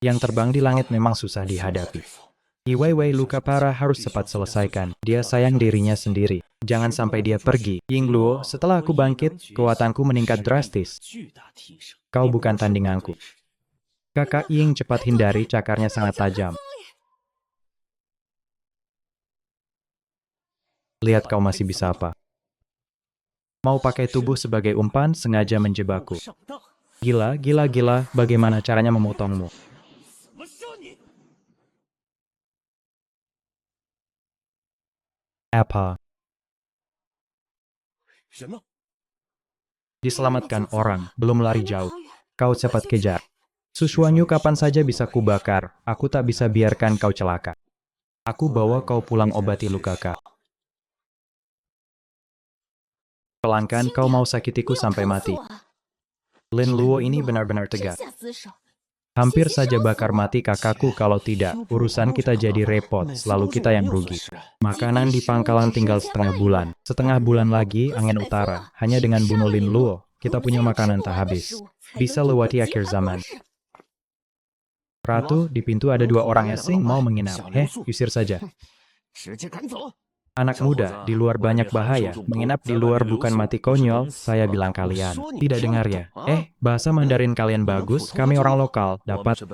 [SPEAKER 1] Yang terbang di langit memang susah dihadapi. Iweiwei luka parah harus cepat selesaikan. Dia sayang dirinya sendiri. Jangan sampai dia pergi. Yingluo, setelah aku bangkit, kekuatanku meningkat drastis. Kau bukan tandinganku. Kakak Ying cepat hindari, cakarnya sangat tajam. Lihat kau masih bisa apa. Mau pakai tubuh sebagai umpan, sengaja menjebakku.
[SPEAKER 3] 上当！
[SPEAKER 1] Gila, gila, gila, bagaimana caranya memotongmu?
[SPEAKER 3] 怎么杀你？
[SPEAKER 1] Apa?
[SPEAKER 3] 人呢？
[SPEAKER 1] Diselamatkan orang, belum lari jauh. Kau cepat kejar. Sushuanyu kapan saja bisa kubakar. Aku tak bisa biarkan kau celaka. Aku bawa kau pulang obati luka kau. Pelangkan, kau mau sakitiku
[SPEAKER 2] 你要
[SPEAKER 1] sampai
[SPEAKER 2] 疼死
[SPEAKER 1] mati.
[SPEAKER 2] 我啊！
[SPEAKER 1] Lin Luo ini benar-benar
[SPEAKER 2] 真
[SPEAKER 1] tegas.
[SPEAKER 2] 下死手。
[SPEAKER 1] Hampir saja bakar mati kakakku kalau tidak. Urusan kita jadi repot, selalu kita yang rugi. Makanan di pangkalan tinggal setengah bulan. Setengah bulan lagi, angin utara. Hanya dengan bunuh Lin Luo, kita punya makanan tak habis. Bisa lewati akhir zaman. Ratu, di pintu ada 2 orang asing mau menginap. Usir saja.
[SPEAKER 3] 直接赶走！
[SPEAKER 1] Anak muda, di luar banyak bahaya. Menginap di luar bukan mati konyol, saya bilang kalian. Tidak dengar ya? Bahasa Mandarin kalian bagus, kami orang lokal. Dapat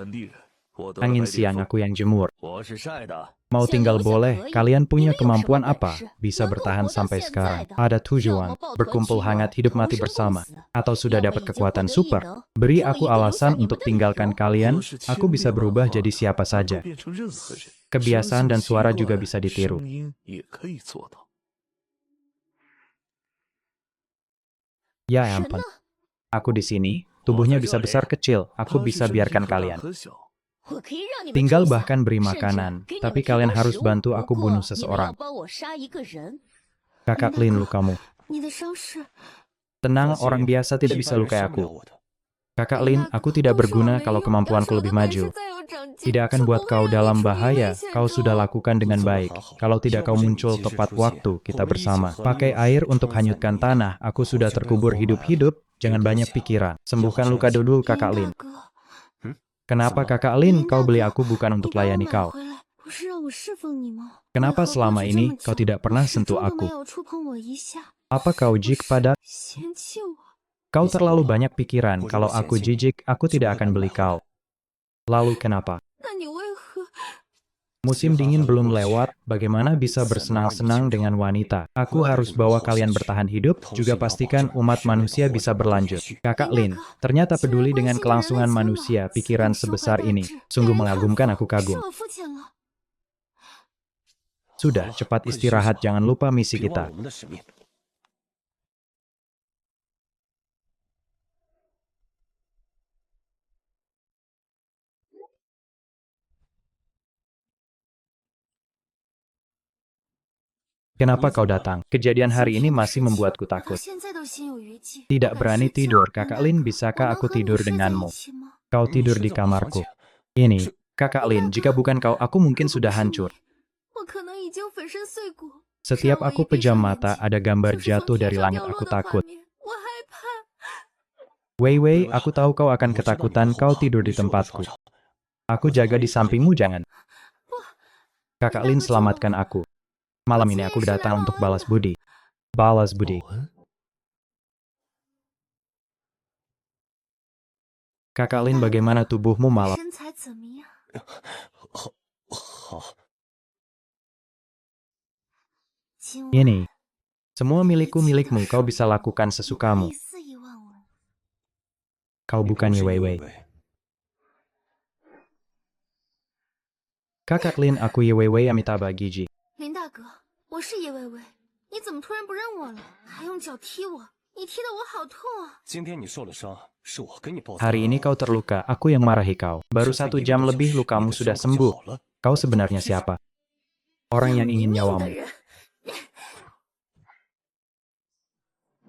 [SPEAKER 1] angin siang aku yang jemur.
[SPEAKER 3] 我是晒的。
[SPEAKER 1] Mau tinggal boleh, kalian punya kemampuan apa? Bisa bertahan sampai sekarang. Ada tujuan, berkumpul hangat hidup mati bersama. Atau sudah dapat kekuatan super. Beri aku alasan untuk tinggalkan kalian, aku bisa berubah jadi siapa saja. Kebiasaan dan suara juga bisa ditiru. Ya ampun. Aku di sini, tubuhnya bisa besar kecil, aku bisa biarkan kalian.
[SPEAKER 2] 我可以让你们
[SPEAKER 1] Tinggal
[SPEAKER 2] 住下
[SPEAKER 1] bahkan beri
[SPEAKER 2] 甚至
[SPEAKER 1] makanan,
[SPEAKER 2] 给你们
[SPEAKER 1] tapi
[SPEAKER 2] 提
[SPEAKER 1] kalian
[SPEAKER 2] 供
[SPEAKER 1] harus
[SPEAKER 2] 食物
[SPEAKER 1] bantu
[SPEAKER 2] 不
[SPEAKER 1] aku
[SPEAKER 2] 过
[SPEAKER 1] bunuh
[SPEAKER 2] 你们要
[SPEAKER 1] seseorang.
[SPEAKER 2] 帮我杀一个人。
[SPEAKER 1] Kakak Lin, lukamu.
[SPEAKER 2] 你的伤势，
[SPEAKER 1] Tenang, orang biasa tidak bisa lukai aku.
[SPEAKER 3] 我的。
[SPEAKER 1] Kakak Lin, aku tidak berguna kalau kemampuanku lebih maju. Tidak akan buat kau dalam bahaya, kau sudah lakukan dengan baik. Kalau tidak kau muncul tepat waktu, kita bersama. Pakai air untuk hanyutkan tanah, aku sudah terkubur hidup-hidup, jangan banyak pikiran. Sembuhkan luka dulu, Kakak
[SPEAKER 2] 林
[SPEAKER 1] Lin.
[SPEAKER 2] 大哥，
[SPEAKER 1] Kenapa Kakak Lin, kau beli aku bukan
[SPEAKER 2] 你
[SPEAKER 1] untuk
[SPEAKER 2] 把我
[SPEAKER 1] layani
[SPEAKER 2] 买
[SPEAKER 1] kau?
[SPEAKER 2] 回来不是让我侍奉你吗？
[SPEAKER 1] Kenapa
[SPEAKER 2] 为何
[SPEAKER 1] selama
[SPEAKER 2] 过去这
[SPEAKER 1] ini
[SPEAKER 2] 么
[SPEAKER 1] kau
[SPEAKER 2] 久
[SPEAKER 1] tidak
[SPEAKER 2] 我
[SPEAKER 1] pernah
[SPEAKER 2] 始
[SPEAKER 1] sentuh
[SPEAKER 2] 终都
[SPEAKER 1] aku?
[SPEAKER 2] 没有触碰我一下？
[SPEAKER 1] Apa kau
[SPEAKER 2] 不
[SPEAKER 1] jijik
[SPEAKER 2] 是
[SPEAKER 1] pada?
[SPEAKER 2] 嫌弃我？
[SPEAKER 1] Kau terlalu banyak pikiran, kalau aku jijik, aku tidak akan beli kau. Lalu kenapa?
[SPEAKER 2] 那你为何？
[SPEAKER 1] Musim dingin belum lewat, bagaimana bisa bersenang-senang dengan wanita? Aku harus bawa kalian bertahan hidup, juga pastikan umat manusia bisa berlanjut. Kakak Lin, ternyata peduli dengan kelangsungan manusia, pikiran sebesar ini. Sungguh mengagumkan, aku
[SPEAKER 2] 是
[SPEAKER 1] kagum.
[SPEAKER 2] 我肤浅了。
[SPEAKER 1] Sudah, cepat istirahat, jangan lupa misi
[SPEAKER 3] 别忘了
[SPEAKER 1] kita.
[SPEAKER 3] 我们的使命。
[SPEAKER 1] Kenapa kau datang? Kejadian hari ini masih membuatku
[SPEAKER 2] 到
[SPEAKER 1] takut.
[SPEAKER 2] 现在都心有余悸。
[SPEAKER 1] Tidak
[SPEAKER 2] 不敢
[SPEAKER 1] berani
[SPEAKER 2] 睡觉
[SPEAKER 1] tidur,
[SPEAKER 2] 难
[SPEAKER 1] Kakak
[SPEAKER 2] 道
[SPEAKER 1] Lin,
[SPEAKER 2] 我
[SPEAKER 1] bisakah
[SPEAKER 2] 能
[SPEAKER 1] aku
[SPEAKER 2] 和你
[SPEAKER 1] tidur
[SPEAKER 2] 睡在一
[SPEAKER 1] denganmu?
[SPEAKER 2] 起吗？
[SPEAKER 1] Kau
[SPEAKER 3] 你
[SPEAKER 1] tidur
[SPEAKER 3] 睡
[SPEAKER 1] di
[SPEAKER 3] 这么好
[SPEAKER 1] kamarku.
[SPEAKER 3] 姐，
[SPEAKER 1] Ini, Kakak Lin, jika bukan kau, aku mungkin
[SPEAKER 2] 如果
[SPEAKER 1] sudah
[SPEAKER 2] 不是
[SPEAKER 1] hancur.
[SPEAKER 2] 你，我可能已经粉身碎骨。
[SPEAKER 1] Setiap
[SPEAKER 2] 让我
[SPEAKER 1] aku
[SPEAKER 2] 一闭上
[SPEAKER 1] pejam
[SPEAKER 2] 眼
[SPEAKER 1] mata,
[SPEAKER 2] 睛
[SPEAKER 1] ada gambar
[SPEAKER 2] 就是从
[SPEAKER 1] jatuh
[SPEAKER 2] 天
[SPEAKER 1] dari
[SPEAKER 2] 上
[SPEAKER 1] langit,
[SPEAKER 2] 掉
[SPEAKER 1] aku
[SPEAKER 2] 落的画
[SPEAKER 1] takut.
[SPEAKER 2] 面，我害怕。
[SPEAKER 1] Wei Wei, aku tahu kau akan
[SPEAKER 3] 我知道你
[SPEAKER 1] ketakutan,
[SPEAKER 3] 会
[SPEAKER 1] kau
[SPEAKER 3] 后怕
[SPEAKER 1] tidur
[SPEAKER 3] 你
[SPEAKER 1] di
[SPEAKER 3] 睡我的床
[SPEAKER 1] tempatku.
[SPEAKER 3] 上。
[SPEAKER 1] Aku jaga di sampingmu, jangan.
[SPEAKER 2] 不，
[SPEAKER 1] Kakak
[SPEAKER 2] Lin
[SPEAKER 1] Lin,
[SPEAKER 2] 大哥救我
[SPEAKER 1] selamatkan aku. Malam ini aku
[SPEAKER 2] 我今天是来
[SPEAKER 1] datang
[SPEAKER 2] 报
[SPEAKER 1] untuk
[SPEAKER 2] 恩
[SPEAKER 1] balas
[SPEAKER 2] 的。
[SPEAKER 1] budi. Balas budi.
[SPEAKER 3] 报恩？
[SPEAKER 1] Kakak Lin, bagaimana tubuhmu
[SPEAKER 2] 你
[SPEAKER 1] malam?
[SPEAKER 2] 身材怎么样？
[SPEAKER 3] 好，好。
[SPEAKER 2] 今晚
[SPEAKER 1] Ini, semua milikku milikmu, kau bisa lakukan
[SPEAKER 2] 我可
[SPEAKER 1] sesukamu.
[SPEAKER 2] 以肆意妄为。
[SPEAKER 1] Kau
[SPEAKER 3] 你不
[SPEAKER 1] bukan
[SPEAKER 3] 是
[SPEAKER 1] Ye
[SPEAKER 3] 叶
[SPEAKER 1] Wei
[SPEAKER 3] 薇
[SPEAKER 1] Wei.
[SPEAKER 3] 薇，
[SPEAKER 1] Kakak Lin, aku Ye Wei Wei Amitabha Giji.
[SPEAKER 2] 林大哥，我是叶薇薇，你怎么突然不认我了？还用脚踢我？你踢得我好痛啊！
[SPEAKER 3] 今天你受了伤，是我给你报仇。
[SPEAKER 1] Hari ini kau terluka, aku yang marahi kau. Baru 1 jam lebih lukamu sudah sembuh. Kau sebenarnya siapa? Orang yang
[SPEAKER 2] 要
[SPEAKER 1] ingin
[SPEAKER 2] 你命的
[SPEAKER 1] nyawamu.
[SPEAKER 2] 人，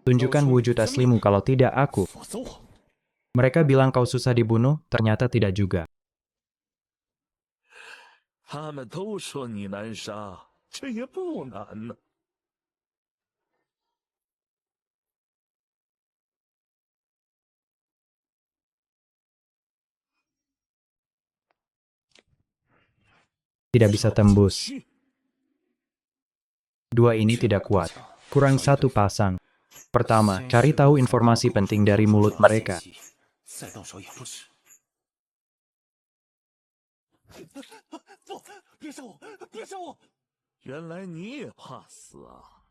[SPEAKER 1] Tunjukkan wujud aslimu, kalau tidak aku.
[SPEAKER 3] 否则我
[SPEAKER 1] Mereka bilang kau susah dibunuh, ternyata tidak juga.
[SPEAKER 4] 他们都说你难杀，这也不难呢。
[SPEAKER 1] Tidak bisa tembus. 2 ini tidak kuat. Kurang 1 pasang. Pertama, cari tahu informasi penting dari mulut mereka.
[SPEAKER 3] 再到手也不迟。不，别杀我！别杀我！
[SPEAKER 4] 原来你也怕死啊！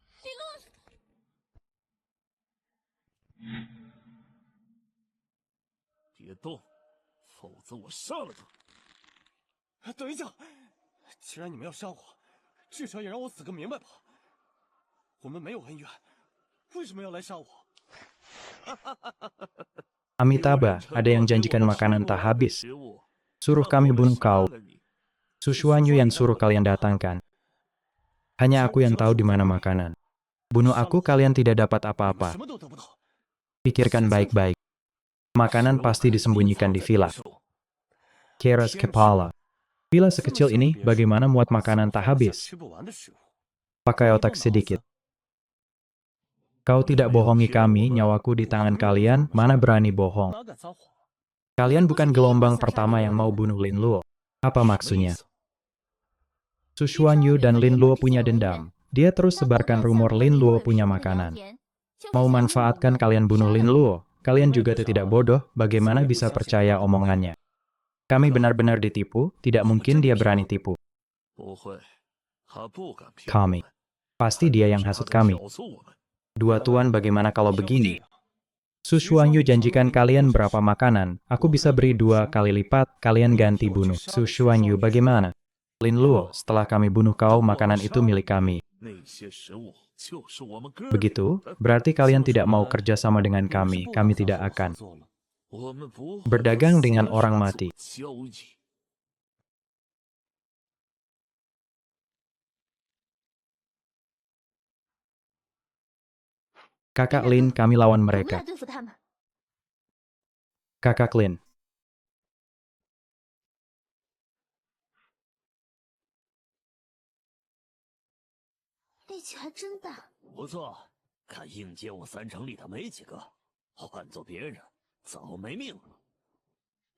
[SPEAKER 4] 别动，否则我杀了他！
[SPEAKER 3] 等一下，既然你们要杀我，至少也让我死个明白吧。我们没有恩怨，为什么要来杀我？
[SPEAKER 1] Amitabha, ada yang janjikan makanan tak habis. Suruh kami bunuh kau. Sushuanyu yang suruh kalian datangkan. Hanya aku yang tahu di mana makanan. Bunuh aku, kalian tidak dapat
[SPEAKER 3] 你们
[SPEAKER 1] apa-apa.
[SPEAKER 3] 什么都得不到。
[SPEAKER 1] Pikirkan baik-baik. Makanan pasti disembunyikan di villa. Keras kepala. Villa sekecil ini, bagaimana muat makanan tak habis?
[SPEAKER 3] 吃不完的食物。
[SPEAKER 1] Pakai otak sedikit. Kau tidak bohongi kami, nyawaku di tangan kalian, mana berani bohong.
[SPEAKER 3] 哪敢撒谎？
[SPEAKER 1] Kalian bukan gelombang pertama yang mau bunuh Lin Luo. Apa
[SPEAKER 3] 什么意
[SPEAKER 1] maksudnya?
[SPEAKER 3] 思？
[SPEAKER 1] Sushuanyu dan Lin Luo punya dendam. Dia terus sebarkan rumor Lin Luo punya makanan. Mau manfaatkan kalian bunuh Lin Luo. Kalian juga tidak bodoh, bagaimana bisa percaya omongannya? Kami benar-benar ditipu, tidak mungkin dia berani tipu.
[SPEAKER 4] 不会，他不敢骗
[SPEAKER 1] Kami.
[SPEAKER 4] 我们，
[SPEAKER 1] Pasti dia yang
[SPEAKER 4] 他
[SPEAKER 1] hasut
[SPEAKER 4] 在
[SPEAKER 1] kami.
[SPEAKER 4] 挑唆我们。
[SPEAKER 1] Dua tuan, bagaimana kalau begini? Sushuanyu janjikan kalian berapa makanan, aku bisa beri 2 kali lipat, kalian ganti bunuh. Sushuanyu bagaimana? Lin Luo, setelah kami bunuh kau, makanan itu milik kami.
[SPEAKER 4] 那些食物就是我们哥俩
[SPEAKER 1] Begitu,
[SPEAKER 4] 的
[SPEAKER 1] berarti kalian tidak mau
[SPEAKER 4] 说出来
[SPEAKER 1] kerja sama dengan
[SPEAKER 3] 我们是
[SPEAKER 1] kami.
[SPEAKER 3] 不
[SPEAKER 1] Kami
[SPEAKER 3] 打算
[SPEAKER 1] tidak
[SPEAKER 3] 和我
[SPEAKER 1] akan
[SPEAKER 3] 合作了。
[SPEAKER 4] 我们不会
[SPEAKER 1] berdagang
[SPEAKER 4] 和
[SPEAKER 1] dengan
[SPEAKER 4] 死
[SPEAKER 1] orang
[SPEAKER 4] 者
[SPEAKER 1] mati.
[SPEAKER 4] 做交易。
[SPEAKER 1] Kakak Lin, kami lawan
[SPEAKER 2] 我们
[SPEAKER 1] mereka.
[SPEAKER 2] 来对付他们。
[SPEAKER 1] Kakak Lin,
[SPEAKER 2] 力气还真大。
[SPEAKER 5] 不错，看应接我3成里的没几个，换做别人早没命了。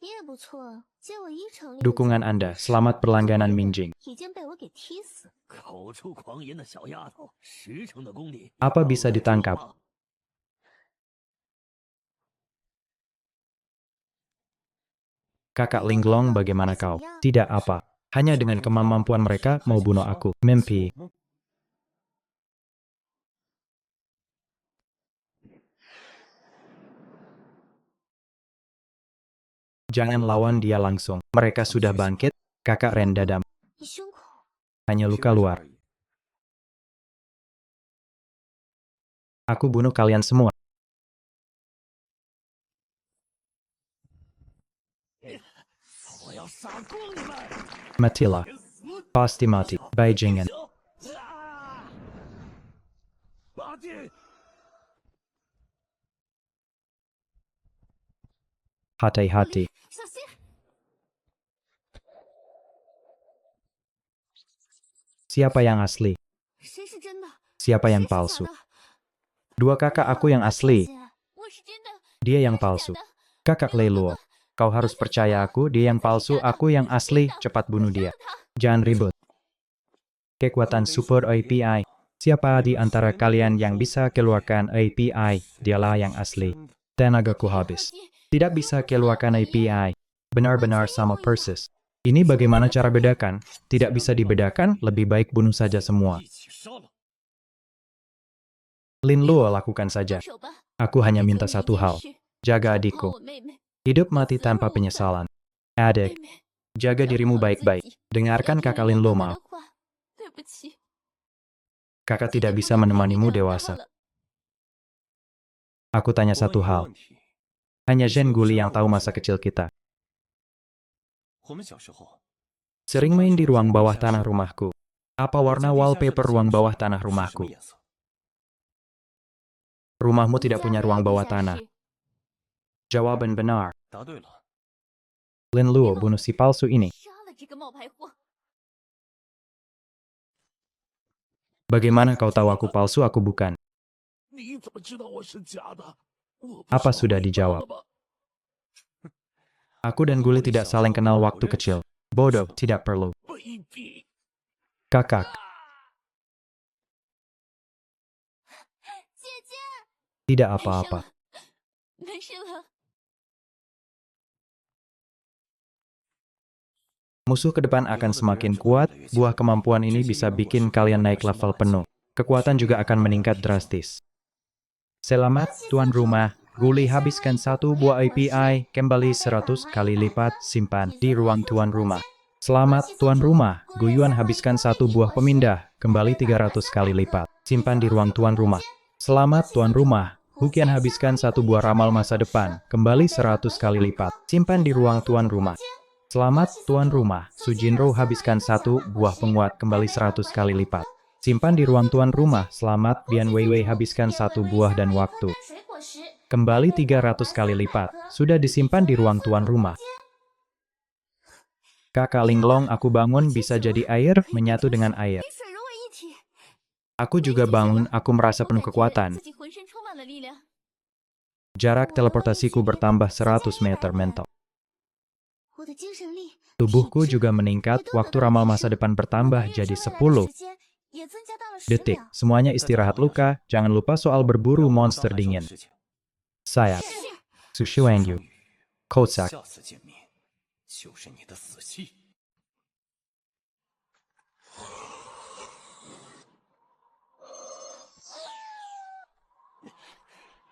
[SPEAKER 2] 你也不错，接我1成力。
[SPEAKER 1] dukungan Anda. Selamat berlangganan Mingjing.
[SPEAKER 2] 已经被我给踢死。
[SPEAKER 5] 口出狂言的小丫头，10成的功力，
[SPEAKER 1] Apa bisa
[SPEAKER 5] 保得住
[SPEAKER 1] ditangkap?
[SPEAKER 5] 吗？
[SPEAKER 1] Kakak Linglong, bagaimana kau? Tidak apa. Hanya dengan kemampuan mereka mau bunuh aku. Mimpi. Jangan lawan dia langsung. Mereka sudah bangkit. Kakak Ren dadam.
[SPEAKER 2] 你胸口
[SPEAKER 1] Hanya luka luar. Aku bunuh kalian semua.
[SPEAKER 5] 我要杀光你们！
[SPEAKER 1] Matilah. Pasti mati. Bajingan.
[SPEAKER 4] 八弟，
[SPEAKER 1] Hati-hati.
[SPEAKER 2] 小心！
[SPEAKER 1] Siapa yang asli?
[SPEAKER 2] 谁是真的？
[SPEAKER 1] Siapa
[SPEAKER 2] 谁
[SPEAKER 1] yang
[SPEAKER 2] 是假
[SPEAKER 1] palsu?
[SPEAKER 2] 的？
[SPEAKER 1] Dua kakak aku yang asli.
[SPEAKER 2] 我是真的，
[SPEAKER 1] Dia
[SPEAKER 2] 我
[SPEAKER 1] yang
[SPEAKER 2] 是假
[SPEAKER 1] palsu.
[SPEAKER 2] 的。
[SPEAKER 1] Kakak Leluo. Kau harus percaya aku, dia yang palsu, aku yang asli. Cepat bunuh dia. Jangan ribut. Kekuatan super API. Siapa di antara kalian yang bisa keluarkan API? Dialah yang asli. Tenagaku habis. Tidak bisa keluarkan API. Benar-benar sama persis. Ini bagaimana cara bedakan? Tidak bisa dibedakan, lebih baik bunuh saja semua.
[SPEAKER 3] 一起杀了。
[SPEAKER 1] Lin Luo lakukan saja.
[SPEAKER 2] 手吧，
[SPEAKER 1] Aku hanya
[SPEAKER 2] 给
[SPEAKER 1] minta
[SPEAKER 2] 求你一
[SPEAKER 1] satu
[SPEAKER 2] 件
[SPEAKER 1] hal.
[SPEAKER 2] 事，
[SPEAKER 1] Jaga
[SPEAKER 2] 保
[SPEAKER 1] adikku.
[SPEAKER 2] 我妹妹。
[SPEAKER 1] Hidup mati tanpa penyesalan. Adik,
[SPEAKER 2] 妹妹，
[SPEAKER 1] jaga
[SPEAKER 2] 想
[SPEAKER 1] dirimu
[SPEAKER 2] 好了自
[SPEAKER 1] baik-baik.
[SPEAKER 2] 己
[SPEAKER 1] Dengarkan
[SPEAKER 2] 要听
[SPEAKER 1] kakak
[SPEAKER 2] 你
[SPEAKER 1] Lin
[SPEAKER 2] 爸
[SPEAKER 1] Luo
[SPEAKER 2] 爸
[SPEAKER 1] mau.
[SPEAKER 2] 的话对不起，
[SPEAKER 1] Kakak
[SPEAKER 2] 姐姐
[SPEAKER 1] tidak
[SPEAKER 2] 不
[SPEAKER 1] bisa
[SPEAKER 2] 能陪你
[SPEAKER 1] menemanimu
[SPEAKER 2] 长大
[SPEAKER 1] dewasa.
[SPEAKER 2] 了。
[SPEAKER 1] Aku tanya
[SPEAKER 3] 我问
[SPEAKER 1] satu
[SPEAKER 3] 一个
[SPEAKER 1] hal.
[SPEAKER 3] 问题：
[SPEAKER 1] Hanya Zhen Guli yang tahu masa kecil kita.
[SPEAKER 3] 我们小时候
[SPEAKER 1] Sering main di ruang bawah tanah rumahku. Apa warna wallpaper ruang bawah tanah
[SPEAKER 3] 是什么
[SPEAKER 1] rumahku?
[SPEAKER 3] 颜色？
[SPEAKER 1] Rumahmu
[SPEAKER 2] 我们
[SPEAKER 1] tidak
[SPEAKER 2] 家
[SPEAKER 1] punya
[SPEAKER 2] 没有
[SPEAKER 1] ruang
[SPEAKER 2] 地
[SPEAKER 1] bawah
[SPEAKER 2] 下
[SPEAKER 1] tanah.
[SPEAKER 2] 室。
[SPEAKER 1] Jawaban benar.
[SPEAKER 3] 答对了。
[SPEAKER 1] Lin Luo bunuh si palsu ini.
[SPEAKER 2] 杀了这个冒牌货！
[SPEAKER 1] Bagaimana kau tahu aku palsu, aku bukan?
[SPEAKER 4] 你怎么知道我是假的？我不
[SPEAKER 1] Apa
[SPEAKER 4] 是
[SPEAKER 1] sudah
[SPEAKER 4] 回答
[SPEAKER 1] dijawab?
[SPEAKER 4] 了吗？
[SPEAKER 1] Aku dan Guli tidak saling kenal waktu kecil. Bodoh, tidak perlu.
[SPEAKER 4] 卑鄙！
[SPEAKER 1] Kakak,
[SPEAKER 2] 姐姐，
[SPEAKER 1] tidak
[SPEAKER 2] 没事
[SPEAKER 1] apa-apa.
[SPEAKER 2] 了，没事了。
[SPEAKER 1] Musuh ke depan akan semakin kuat, buah kemampuan ini bisa bikin kalian naik level penuh. Kekuatan juga akan meningkat drastis. Selamat, tuan rumah. Guli habiskan satu buah API, kembali 100 kali lipat, simpan di ruang tuan rumah. Selamat, tuan rumah. Guyuan habiskan satu buah pemindah, kembali 300 kali lipat, simpan di ruang tuan rumah. Selamat, tuan rumah. Hukian habiskan satu buah ramal masa depan, kembali 100 kali lipat, simpan di ruang tuan rumah. Selamat, tuan rumah. Sujinro habiskan satu buah penguat, kembali 100 kali lipat. Simpan di ruang tuan rumah. Selamat, Bian Weiwei habiskan satu buah dan waktu.
[SPEAKER 2] 水果时，
[SPEAKER 1] Kembali 300 kali lipat. Sudah disimpan di ruang tuan rumah. Kakak Linglong, aku bangun bisa jadi air, menyatu dengan air.
[SPEAKER 2] 与水融为一体。
[SPEAKER 1] Aku juga bangun, aku merasa
[SPEAKER 2] 我
[SPEAKER 1] penuh
[SPEAKER 2] 感觉
[SPEAKER 1] kekuatan.
[SPEAKER 2] 自己浑身充满了力量。
[SPEAKER 1] Jarak teleportasiku bertambah 100 meter mental.
[SPEAKER 2] 我的精神力、
[SPEAKER 1] Tubuhku
[SPEAKER 2] 体质
[SPEAKER 1] juga meningkat,
[SPEAKER 2] 也都得
[SPEAKER 1] waktu
[SPEAKER 2] 到
[SPEAKER 1] ramal
[SPEAKER 2] 提
[SPEAKER 1] masa
[SPEAKER 2] 升
[SPEAKER 1] depan
[SPEAKER 2] 我
[SPEAKER 1] bertambah
[SPEAKER 2] 每日
[SPEAKER 1] jadi
[SPEAKER 2] 出来的
[SPEAKER 1] 10
[SPEAKER 2] 时间也增加到了10
[SPEAKER 1] detik.
[SPEAKER 2] 秒。
[SPEAKER 1] Semuanya istirahat luka, jangan lupa soal berburu
[SPEAKER 3] 让我们
[SPEAKER 1] monster
[SPEAKER 3] 刚才说的
[SPEAKER 1] dingin.
[SPEAKER 3] 事情
[SPEAKER 1] Sayap,
[SPEAKER 2] 是，
[SPEAKER 1] Sushuengyu, Kotsak.
[SPEAKER 3] 下次见面就是你的死期。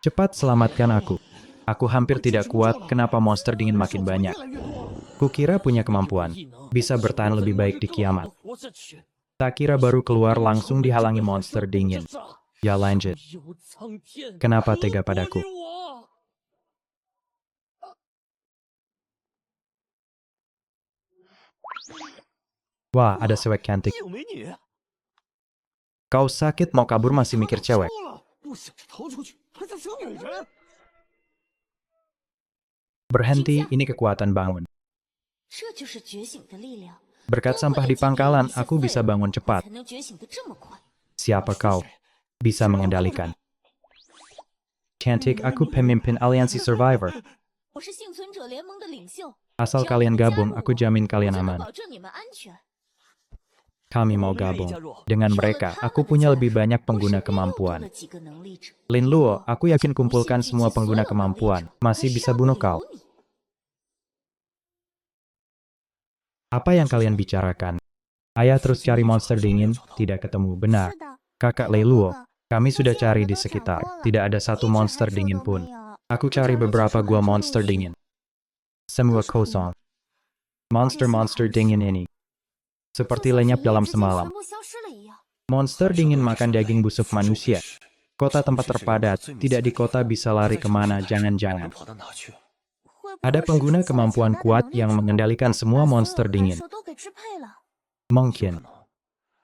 [SPEAKER 1] Cepat selamatkan aku. Aku hampir tidak kuat, kenapa monster dingin makin
[SPEAKER 3] 人手怎么
[SPEAKER 1] banyak.
[SPEAKER 3] 越来越多了
[SPEAKER 1] Kukira punya kemampuan. Bisa bertahan lebih baik di kiamat. Tak kira baru keluar langsung dihalangi monster dingin. Ya lanjut. Kenapa tega padaku? Wah, ada cewek cantik.
[SPEAKER 5] 有美女，
[SPEAKER 1] Kau sakit mau kabur masih mikir cewek.
[SPEAKER 5] 疯了，不想着逃出去，还在想女人。
[SPEAKER 1] Berhenti, ini kekuatan bangun.
[SPEAKER 2] 这就是觉醒的力量。
[SPEAKER 1] Berkat sampah di pangkalan, aku bisa bangun cepat.
[SPEAKER 2] 才能觉醒的这么快。
[SPEAKER 1] Siapa kau? Bisa mengendalikan. Cantik, aku pemimpin aliansi Survivor.
[SPEAKER 2] 我是幸存者联盟的领袖。
[SPEAKER 1] Asal kalian gabung, aku jamin kalian
[SPEAKER 2] 我就能
[SPEAKER 1] aman.
[SPEAKER 2] 保证你们安全。
[SPEAKER 1] Kami mau gabung. Dengan mereka, aku punya lebih banyak pengguna kemampuan.
[SPEAKER 2] 了几个能力者。
[SPEAKER 1] Lin Luo, aku yakin kumpulkan semua pengguna kemampuan. Masih bisa bunuh kau. Apa yang kalian bicarakan? Ayah terus cari monster dingin, tidak ketemu. Benar.
[SPEAKER 2] 是的，
[SPEAKER 1] Kakak Lei Luo, kami sudah cari di sekitar. Tidak ada satu monster dingin pun. Aku cari beberapa gua monster dingin. Semua kosong. Monster-monster dingin ini seperti lenyap dalam
[SPEAKER 2] 之前全
[SPEAKER 1] semalam.
[SPEAKER 2] 部消失了一样。
[SPEAKER 1] Monster dingin makan daging busuk manusia. Kota tempat terpadat, tidak di kota bisa lari kemana, jangan-jangan.
[SPEAKER 3] 跑到哪去？
[SPEAKER 2] 会不会
[SPEAKER 1] Ada
[SPEAKER 2] 是
[SPEAKER 1] pengguna
[SPEAKER 2] 受
[SPEAKER 1] kemampuan
[SPEAKER 2] 强大的
[SPEAKER 1] kuat
[SPEAKER 2] 能力
[SPEAKER 1] yang
[SPEAKER 2] 者
[SPEAKER 1] mengendalikan
[SPEAKER 2] 把
[SPEAKER 1] semua
[SPEAKER 2] 所有
[SPEAKER 1] monster
[SPEAKER 2] 的
[SPEAKER 1] dingin.
[SPEAKER 2] 感受都给支配了？
[SPEAKER 1] Mungkin.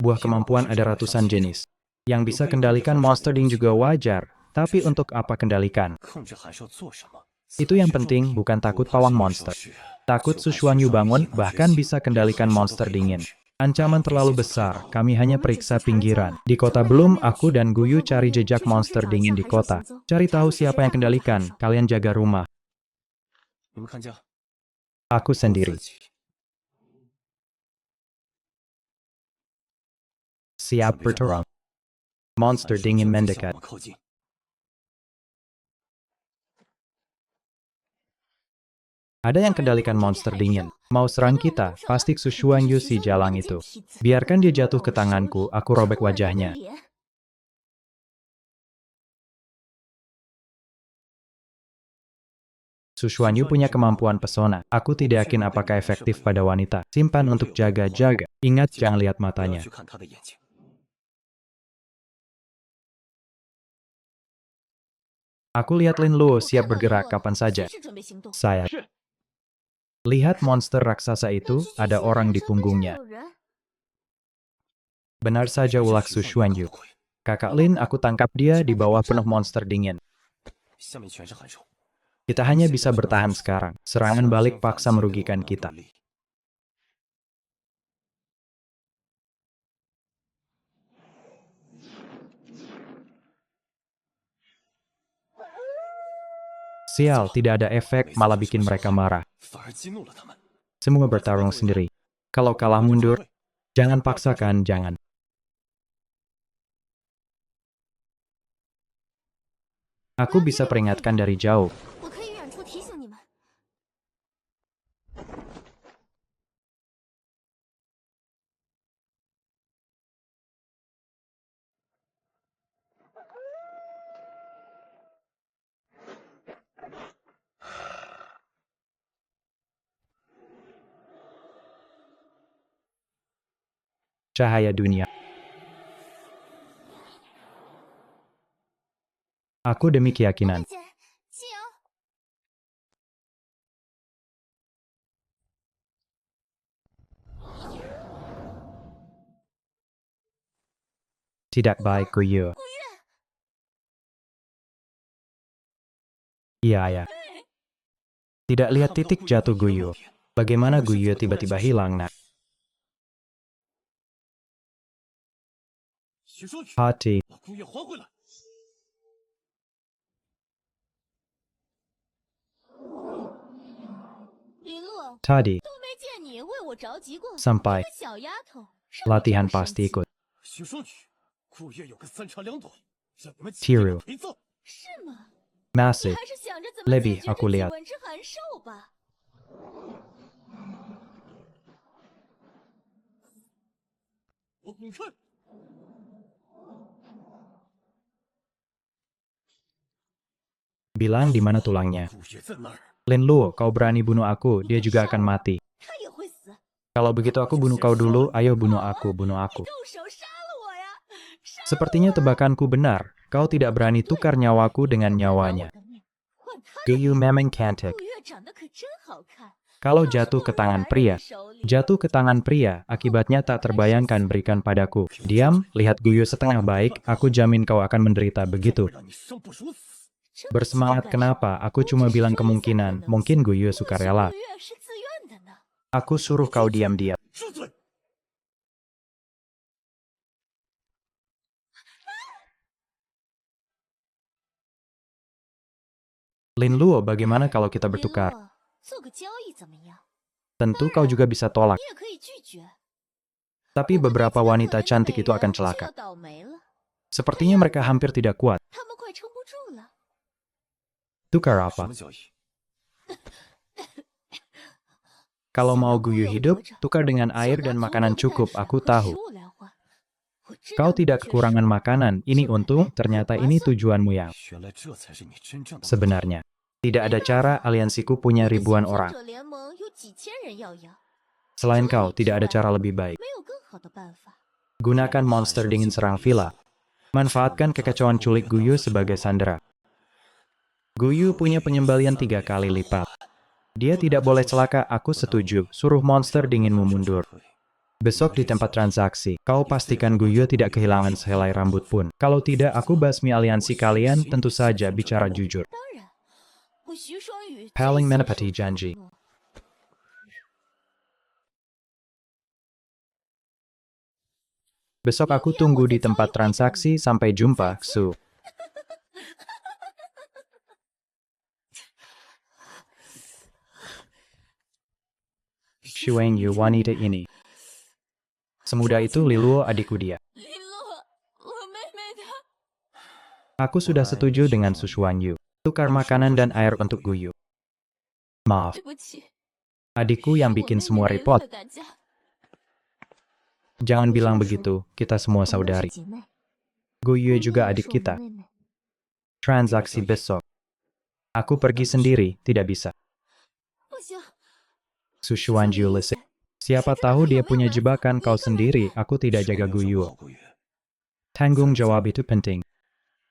[SPEAKER 1] Buah kemampuan ada ratusan jenis. Yang bisa kendalikan monster dingin juga wajar. Tapi untuk apa kendalikan?
[SPEAKER 3] 控制函数做什么？
[SPEAKER 1] Itu yang penting, bukan takut pawang monster. Takut Sushuan Yu bangun, bahkan bisa kendalikan monster dingin. Ancaman terlalu besar, kami hanya periksa pinggiran. Di kota belum, aku dan Guyu cari jejak monster dingin di kota. Cari tahu siapa yang kendalikan, kalian jaga rumah.
[SPEAKER 3] 你们看家，
[SPEAKER 1] Aku
[SPEAKER 3] 我
[SPEAKER 1] sendiri.
[SPEAKER 3] 自己
[SPEAKER 1] Siap berterang. Monster
[SPEAKER 3] 函数
[SPEAKER 1] dingin
[SPEAKER 3] 正在向
[SPEAKER 1] mendekat.
[SPEAKER 3] 我们靠近。
[SPEAKER 1] Ada yang kendalikan monster dingin. Mau serang kita, pasti Sushuan Yu si jalang itu. Biarkan dia jatuh ke tanganku, aku robek wajahnya. Sushuan Yu punya kemampuan pesona. Aku tidak yakin apakah efektif pada wanita. Simpan untuk jaga-jaga. Ingat jangan lihat
[SPEAKER 3] 不要
[SPEAKER 1] matanya.
[SPEAKER 3] 去看他的眼睛。
[SPEAKER 1] Aku lihat Lin Luo siap bergerak kapan saja.
[SPEAKER 2] 随时准备行动。
[SPEAKER 1] Saya lihat monster raksasa itu, ada orang di punggungnya.
[SPEAKER 2] 有人
[SPEAKER 1] Benar saja ulak Sushuan Yu. Kakak Lin, aku tangkap dia di bawah penuh monster dingin.
[SPEAKER 3] 下面全是函数。
[SPEAKER 1] Kita hanya bisa bertahan sekarang. Serangan balik paksa merugikan kita. Sial, tidak ada efek, malah bikin mereka marah.
[SPEAKER 3] 反而激怒了他们。
[SPEAKER 1] Semua bertarung sendiri. Kalau kalah mundur, jangan paksakan, jangan. Aku bisa peringatkan dari jauh.
[SPEAKER 2] 我可以远处提醒你们。
[SPEAKER 1] Cahaya dunia. Aku demi keyakinan.
[SPEAKER 2] 姐，加油！
[SPEAKER 1] Tidak baik, Guyu. Iya, ya. Tidak lihat titik jatuh Guyu. Bagaimana Guyu tiba-tiba hilang, nak?
[SPEAKER 3] 徐说宇，
[SPEAKER 1] Hati.
[SPEAKER 3] 把姑爷还回来。
[SPEAKER 2] 林洛，
[SPEAKER 1] Tadi,
[SPEAKER 2] 都没见你为我着急过。
[SPEAKER 1] sampai
[SPEAKER 2] 一个小丫头，让你
[SPEAKER 1] latihan
[SPEAKER 2] 这么
[SPEAKER 1] pasti
[SPEAKER 2] 生气
[SPEAKER 1] ikut.
[SPEAKER 3] 徐说宇，姑爷有个三长两短，让你们几
[SPEAKER 1] Tiru.
[SPEAKER 3] 个陪葬。
[SPEAKER 2] 是吗？你
[SPEAKER 1] Masih.
[SPEAKER 2] 还是想着怎么
[SPEAKER 1] Lebih
[SPEAKER 2] 解决
[SPEAKER 1] aku
[SPEAKER 2] 这几
[SPEAKER 1] lihat.
[SPEAKER 2] 文之函授吧。
[SPEAKER 3] 你看，
[SPEAKER 1] Bilang di mana tulangnya.
[SPEAKER 3] 姑爷在哪儿？
[SPEAKER 1] Lin Luo, kau berani bunuh aku, dia juga akan mati. Kalau begitu aku bunuh kau dulu, ayo bunuh aku, bunuh aku.
[SPEAKER 2] 动手杀了我呀！杀
[SPEAKER 1] Sepertinya tebakanku benar, kau tidak berani tukar nyawaku dengan
[SPEAKER 2] 我
[SPEAKER 1] nyawanya.
[SPEAKER 2] 的命，换他的
[SPEAKER 1] Guyu memang cantik.
[SPEAKER 2] 顾月长得可真好看。
[SPEAKER 1] Kalau jatuh ke tangan pria,
[SPEAKER 2] 手里
[SPEAKER 1] jatuh ke tangan pria, akibatnya tak terbayangkan berikan padaku. Diam, lihat Guyu setengah baik, aku jamin kau akan menderita begitu.
[SPEAKER 3] 让你生不如死。
[SPEAKER 1] Bersemangat kenapa? Aku cuma bilang kemungkinan, mungkin Guyu sukarela.
[SPEAKER 2] 顾月是自愿的呢。
[SPEAKER 1] Aku suruh kau diam-diam.
[SPEAKER 3] 住嘴！
[SPEAKER 1] Lin Luo, bagaimana kalau kita bertukar?
[SPEAKER 2] 林洛做个交易怎么样？
[SPEAKER 1] Tentu kau juga bisa tolak,
[SPEAKER 2] 你也可以拒绝。
[SPEAKER 1] tapi beberapa wanita cantik itu akan
[SPEAKER 2] 就
[SPEAKER 1] celaka.
[SPEAKER 2] 要倒霉了，
[SPEAKER 1] Sepertinya mereka hampir tidak kuat.
[SPEAKER 2] 他们快撑不住了。
[SPEAKER 1] Tukar
[SPEAKER 3] 什
[SPEAKER 1] apa?
[SPEAKER 3] 么交易？
[SPEAKER 1] Kalau mau Guyu hidup, tukar dengan air dan makanan cukup, aku tahu.
[SPEAKER 2] 食物来换。我知道
[SPEAKER 1] Kau
[SPEAKER 2] 你
[SPEAKER 1] tidak
[SPEAKER 2] 这是
[SPEAKER 1] kekurangan makanan, ini untung, ternyata ini tujuanmu yang
[SPEAKER 3] 原来这才是你真正的。
[SPEAKER 1] sebenarnya. Tidak ada cara aliansiku punya ribuan
[SPEAKER 2] 幸存
[SPEAKER 1] orang.
[SPEAKER 2] 者联盟有几千人要养，
[SPEAKER 1] Selain kau, tidak ada cara lebih baik.
[SPEAKER 2] 没有更好的办法。
[SPEAKER 1] Gunakan monster dingin serang villa. Manfaatkan kekacauan culik Guyu sebagai sandera. Guyu punya penyembalian 3 kali lipat. Dia tidak boleh celaka, aku setuju. Suruh monster dinginmu mundur. Besok di tempat transaksi, kau pastikan Guyu tidak kehilangan sehelai rambut pun. Kalau tidak, aku basmi aliansi kalian, tentu saja bicara jujur.
[SPEAKER 2] 当然，我徐双宇
[SPEAKER 1] Paling
[SPEAKER 2] 最
[SPEAKER 1] menepati
[SPEAKER 2] 接受
[SPEAKER 1] janji.
[SPEAKER 2] 承诺
[SPEAKER 1] Besok aku tunggu di tempat transaksi, sampai jumpa, Xu. Xuang Yu wanita ini. Semudah itu Liluo adikku dia.
[SPEAKER 2] 林洛，我妹妹她
[SPEAKER 1] Aku sudah setuju dengan Su Xuanyu. Tukar makanan dan air untuk Guyu. Maaf,
[SPEAKER 2] 对不起，
[SPEAKER 1] adikku yang
[SPEAKER 2] 我
[SPEAKER 1] bikin
[SPEAKER 2] 妹妹
[SPEAKER 1] semua
[SPEAKER 2] 为
[SPEAKER 1] repot.
[SPEAKER 2] 了打架
[SPEAKER 1] Jangan bilang begitu, kita semua
[SPEAKER 2] 我们都是
[SPEAKER 1] saudari.
[SPEAKER 2] 姐妹
[SPEAKER 1] Guyu
[SPEAKER 2] 顾
[SPEAKER 1] juga
[SPEAKER 2] 月
[SPEAKER 1] adik
[SPEAKER 2] 是我的
[SPEAKER 1] kita.
[SPEAKER 2] 妹妹
[SPEAKER 1] Transaksi besok. Aku pergi sendiri, tidak bisa.
[SPEAKER 2] 不行，
[SPEAKER 1] Su Xuanyu listen. Siapa tahu dia punya jebakan kau sendiri, aku tidak jaga Guyu.
[SPEAKER 3] 顾月，
[SPEAKER 1] Tanggung jawab itu penting.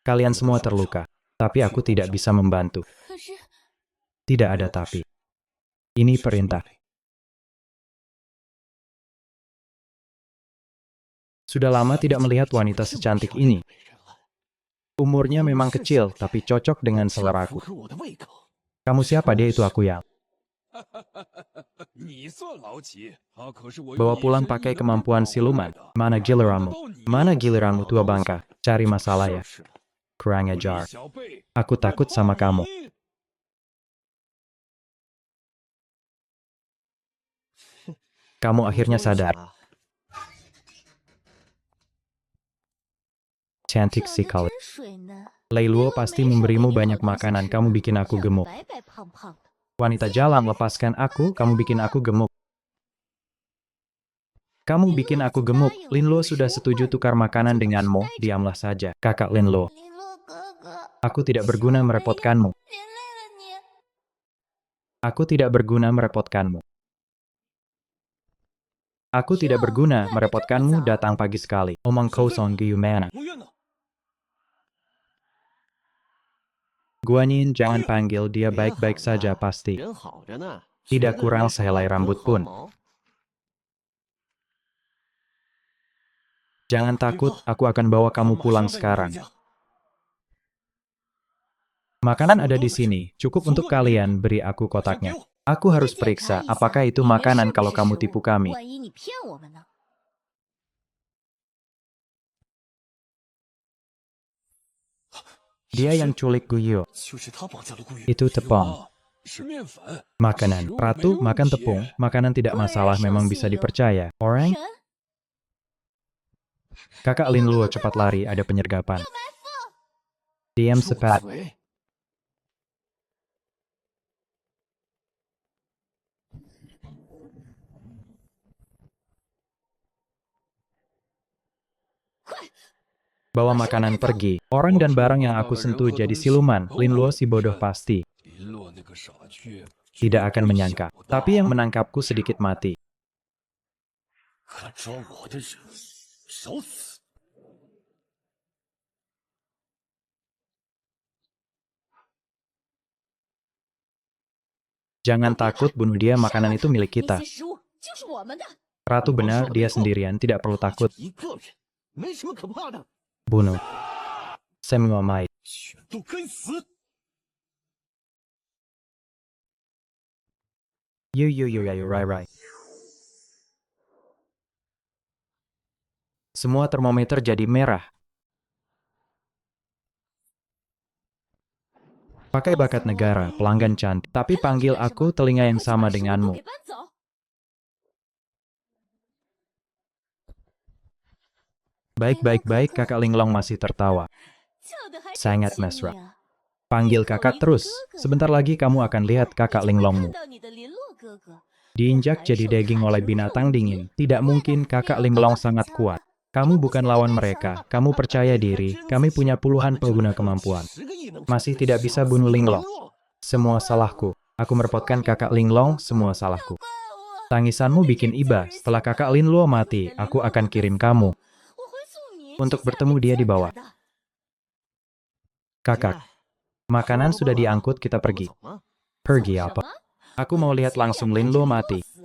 [SPEAKER 1] Kalian semua terluka, tapi aku tidak bisa membantu.
[SPEAKER 2] 可是
[SPEAKER 1] Tidak ada tapi. Ini perintah. Sudah lama tidak melihat wanita secantik ini. Umurnya memang kecil, tapi cocok dengan
[SPEAKER 3] 符
[SPEAKER 1] seleraku.
[SPEAKER 3] 合我的胃口。
[SPEAKER 1] Kamu siapa? Dia itu aku yang.
[SPEAKER 4] 你算老几？他可是我
[SPEAKER 1] Bawa pulang pakai kemampuan siluman. Mana giliranmu? Mana giliranmu tua bangka? Cari masalah ya. Kurang ajar.
[SPEAKER 4] 小贝，
[SPEAKER 1] Aku takut sama kamu. Kamu akhirnya sadar. Cantik
[SPEAKER 2] 长
[SPEAKER 1] sih
[SPEAKER 2] 得
[SPEAKER 1] kau.
[SPEAKER 2] 真水嫩。
[SPEAKER 1] Leiluo pasti memberimu banyak makanan, kamu bikin aku gemuk.
[SPEAKER 2] 白白胖胖的，
[SPEAKER 1] Wanita jalan, lepaskan aku, kamu bikin aku gemuk. Kamu bikin aku gemuk. Linluo sudah setuju tukar makanan denganmu, diamlah saja. Kakak Linluo,
[SPEAKER 2] 林洛哥哥，
[SPEAKER 1] aku tidak berguna merepotkanmu.
[SPEAKER 2] 连累了你。
[SPEAKER 1] Aku tidak berguna merepotkanmu. Aku tidak berguna merepotkanmu, datang pagi sekali. Omong kosong gimana?
[SPEAKER 3] 顾月呢？
[SPEAKER 1] Guanyin, jangan panggil, dia baik-baik saja pasti.
[SPEAKER 5] 人好着呢，
[SPEAKER 1] Tidak
[SPEAKER 5] 学得
[SPEAKER 1] kurang
[SPEAKER 5] 人
[SPEAKER 1] sehelai
[SPEAKER 5] 好
[SPEAKER 1] rambut
[SPEAKER 5] 人
[SPEAKER 1] pun.
[SPEAKER 5] 毫毛
[SPEAKER 1] Jangan takut, aku akan bawa kamu pulang sekarang. Makanan ada di sini, cukup untuk kalian, beri aku kotaknya. Aku harus periksa, apakah itu makanan kalau kamu tipu kami.
[SPEAKER 2] 万一你骗我们呢？
[SPEAKER 1] Dia yang culik Guyo.
[SPEAKER 3] 就是他绑架了顾月。
[SPEAKER 1] Itu tepung.
[SPEAKER 4] 是面粉。
[SPEAKER 1] Makanan. Ratu, makan tepung. Makanan tidak masalah, memang bisa dipercaya. Orang?
[SPEAKER 2] 神，
[SPEAKER 1] Kakak Linluo cepat lari, ada penyergapan. Diam cepat.
[SPEAKER 4] 嘴
[SPEAKER 1] Bawa makanan pergi. Orang dan barang yang aku sentuh jadi siluman. Linluo si bodoh pasti.
[SPEAKER 4] 林洛那个傻缺，
[SPEAKER 1] Tidak akan menyangka. Tapi yang menangkapku sedikit mati.
[SPEAKER 3] 敢抓我的人，找死！
[SPEAKER 1] Jangan takut bunuh dia, makanan itu milik
[SPEAKER 2] 那
[SPEAKER 1] kita.
[SPEAKER 2] 些食物就是我们的。
[SPEAKER 1] Ratu benar, dia sendirian, tidak perlu takut.
[SPEAKER 5] 一个人没什么可怕的。
[SPEAKER 1] Bunuh. Semua mayat.
[SPEAKER 3] 全都该死！
[SPEAKER 1] Right. Semua termometer jadi merah. Pakai bakat negara, pelanggan cantik. Tapi panggil aku telinga yang sama denganmu.
[SPEAKER 2] 给搬走。
[SPEAKER 1] Baik, kakak Linglong masih tertawa.
[SPEAKER 2] 叫得还真
[SPEAKER 1] Sangat
[SPEAKER 2] 亲
[SPEAKER 1] mesra.
[SPEAKER 2] 密啊
[SPEAKER 1] Panggil kakak terus. Sebentar lagi kamu akan lihat kakak
[SPEAKER 2] 看
[SPEAKER 1] Linglongmu.
[SPEAKER 2] 到你的林洛哥哥，
[SPEAKER 1] Diinjak jadi daging oleh binatang dingin. Tidak mungkin, kakak Linglong sangat kuat. Kamu bukan lawan mereka. Kamu percaya diri. Kami punya puluhan pengguna kemampuan.
[SPEAKER 5] 10个亿能
[SPEAKER 1] Masih tidak bisa bunuh Linglong. Semua salahku. Aku merepotkan kakak Linglong, semua salahku. Tangisanmu bikin iba. Setelah kakak Linluo mati, aku akan kirim kamu
[SPEAKER 2] 我会送你
[SPEAKER 1] untuk bertemu dia di bawah.
[SPEAKER 2] 的。
[SPEAKER 1] Kakak, makanan sudah diangkut, kita pergi.
[SPEAKER 5] 走吗？
[SPEAKER 1] Pergi apa? Aku mau lihat langsung Linluo mati.
[SPEAKER 2] 死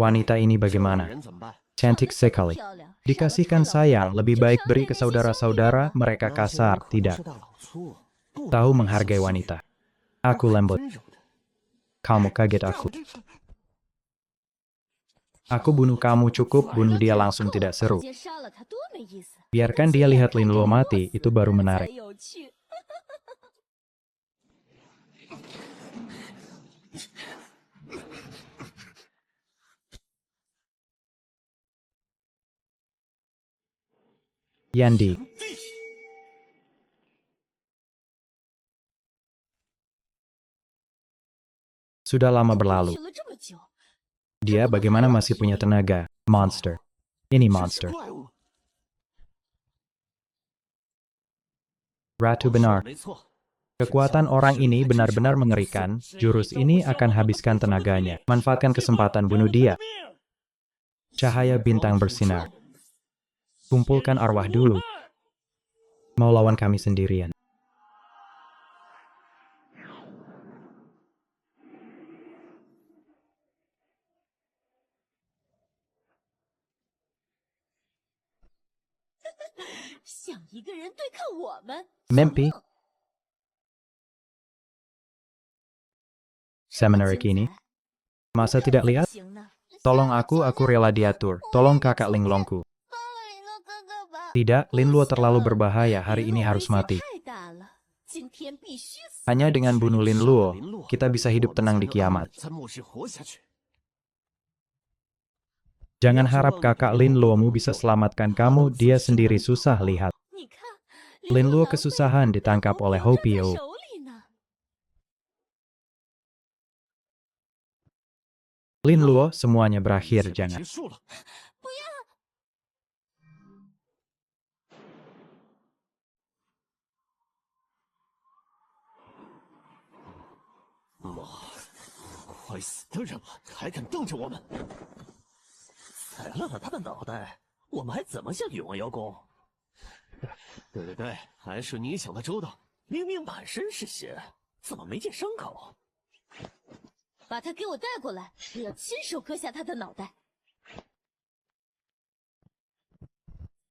[SPEAKER 1] Wanita ini bagaimana?
[SPEAKER 5] 人怎么办？
[SPEAKER 1] Cantik sekali.
[SPEAKER 2] 漂亮，
[SPEAKER 1] Dikasihkan sayang, lebih baik beri ke saudara-saudara, mereka
[SPEAKER 5] 那些人
[SPEAKER 1] kasar,
[SPEAKER 5] 可不
[SPEAKER 1] tidak.
[SPEAKER 5] 是大老粗，不
[SPEAKER 1] Tahu menghargai wanita. Aku lembut,
[SPEAKER 5] 温柔的。
[SPEAKER 1] kamu kaget aku. Aku bunuh kamu, cukup, bunuh dia langsung tidak
[SPEAKER 2] 直
[SPEAKER 1] seru.
[SPEAKER 2] 接杀了他多没意思。
[SPEAKER 1] Biarkan dia lihat Linluo mati, itu baru
[SPEAKER 2] 才
[SPEAKER 1] menarik.
[SPEAKER 2] 有趣。
[SPEAKER 1] Yandi. Sudah lama berlalu.
[SPEAKER 2] 去了这么久，
[SPEAKER 1] Dia bagaimana masih punya tenaga? Monster. Ini monster.
[SPEAKER 5] 怪物，
[SPEAKER 1] Ratu
[SPEAKER 5] 我说的
[SPEAKER 1] benar.
[SPEAKER 5] 没错。
[SPEAKER 1] Kekuatan orang ini benar-benar mengerikan. Jurus ini akan habiskan tenaganya. Manfaatkan kesempatan bunuh dia. Cahaya bintang bersinar. Kumpulkan arwah dulu. Mau lawan kami sendirian.
[SPEAKER 2] "想一个人对抗我们，
[SPEAKER 1] Mimpi. Semenarik ini. Masa tidak lihat?
[SPEAKER 2] 行呢？
[SPEAKER 1] Tolong aku rela diatur. Tolong kakak Linglongku.
[SPEAKER 2] 帮林洛哥哥吧。
[SPEAKER 1] Tidak, Linluo terlalu berbahaya. Hari ini harus mati.
[SPEAKER 2] 太大了，今天必须死。
[SPEAKER 1] Hanya dengan bunuh Linluo, kita bisa hidup tenang di kiamat.
[SPEAKER 5] 在末世活下去。
[SPEAKER 1] Jangan harap kakak Linluomu bisa selamatkan kamu, dia sendiri susah lihat.
[SPEAKER 2] 你看，
[SPEAKER 1] Linluo kesusahan ditangkap oleh Hopio.
[SPEAKER 2] 手里呢。
[SPEAKER 1] Linluo, semuanya berakhir,
[SPEAKER 5] 结
[SPEAKER 1] jangan.
[SPEAKER 5] 束了。妈，快死的人了，还敢瞪着我们！踩烂了他的脑袋，我们还怎么向女王邀功？对，还是你想的周到。明明满身是血，怎么没见伤口？
[SPEAKER 2] 把他给我带过来，我要亲手割下他的脑袋。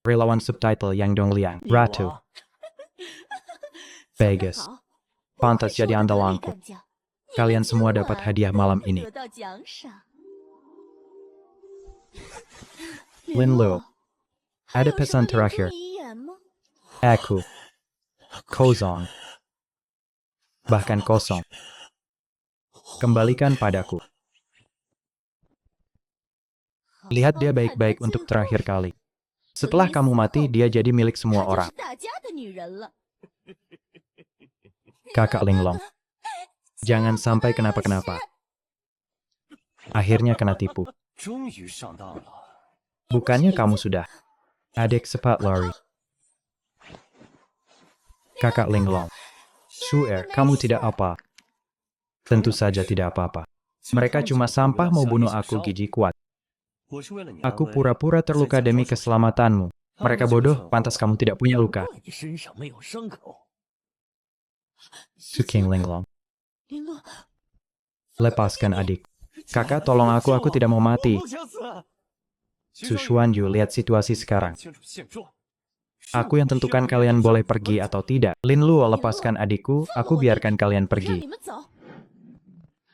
[SPEAKER 1] Relawan subtitle Yang Dongliang,
[SPEAKER 5] 女
[SPEAKER 1] Ratu,
[SPEAKER 5] 王
[SPEAKER 1] Vegas.
[SPEAKER 2] 好，
[SPEAKER 1] Pantas jadi
[SPEAKER 2] 我会
[SPEAKER 1] andalanku.
[SPEAKER 2] 得力干将。
[SPEAKER 1] Kalian semua dapat hadiah malam ini.
[SPEAKER 2] 得到奖赏。
[SPEAKER 1] Linluo,
[SPEAKER 2] 还有
[SPEAKER 1] ada
[SPEAKER 2] 什么
[SPEAKER 1] pesan
[SPEAKER 2] 留
[SPEAKER 1] terakhir.
[SPEAKER 2] 住遗言吗？
[SPEAKER 1] Aku, Kozong, bahkan kosong. Kembalikan padaku. Lihat dia baik-baik untuk terakhir kali. Setelah kamu mati, dia jadi milik
[SPEAKER 2] 她
[SPEAKER 1] semua
[SPEAKER 2] 就
[SPEAKER 1] orang.
[SPEAKER 2] 是大家的女人了。
[SPEAKER 1] Kakak Linglong, jangan sampai kenapa-kenapa. Akhirnya kena tipu.
[SPEAKER 3] 终于上当了。
[SPEAKER 1] Bukannya kamu sudah. Adik cepat lari. Kakak Linglong. Shu'er, kamu tidak apa. Tentu saja tidak apa-apa. Mereka cuma sampah mau bunuh aku, gigi kuat.
[SPEAKER 3] 我是为了你安
[SPEAKER 1] Aku
[SPEAKER 3] 危
[SPEAKER 1] pura-pura terluka demi keselamatanmu. Mereka bodoh, pantas kamu tidak punya luka.
[SPEAKER 5] 怪你身上没有伤口。
[SPEAKER 1] Suking linglong.
[SPEAKER 2] 林洛，
[SPEAKER 1] Lepaskan adik. Kakak, tolong aku tidak mau
[SPEAKER 3] 我
[SPEAKER 1] mati.
[SPEAKER 3] 不想死。
[SPEAKER 1] Su Xuanyu, lihat situasi sekarang.
[SPEAKER 3] 清楚现状。
[SPEAKER 1] Aku yang tentukan kalian boleh pergi atau tidak. Lin Luo, lepaskan adikku, aku biarkan kalian
[SPEAKER 2] 让
[SPEAKER 1] pergi.
[SPEAKER 2] 你们走。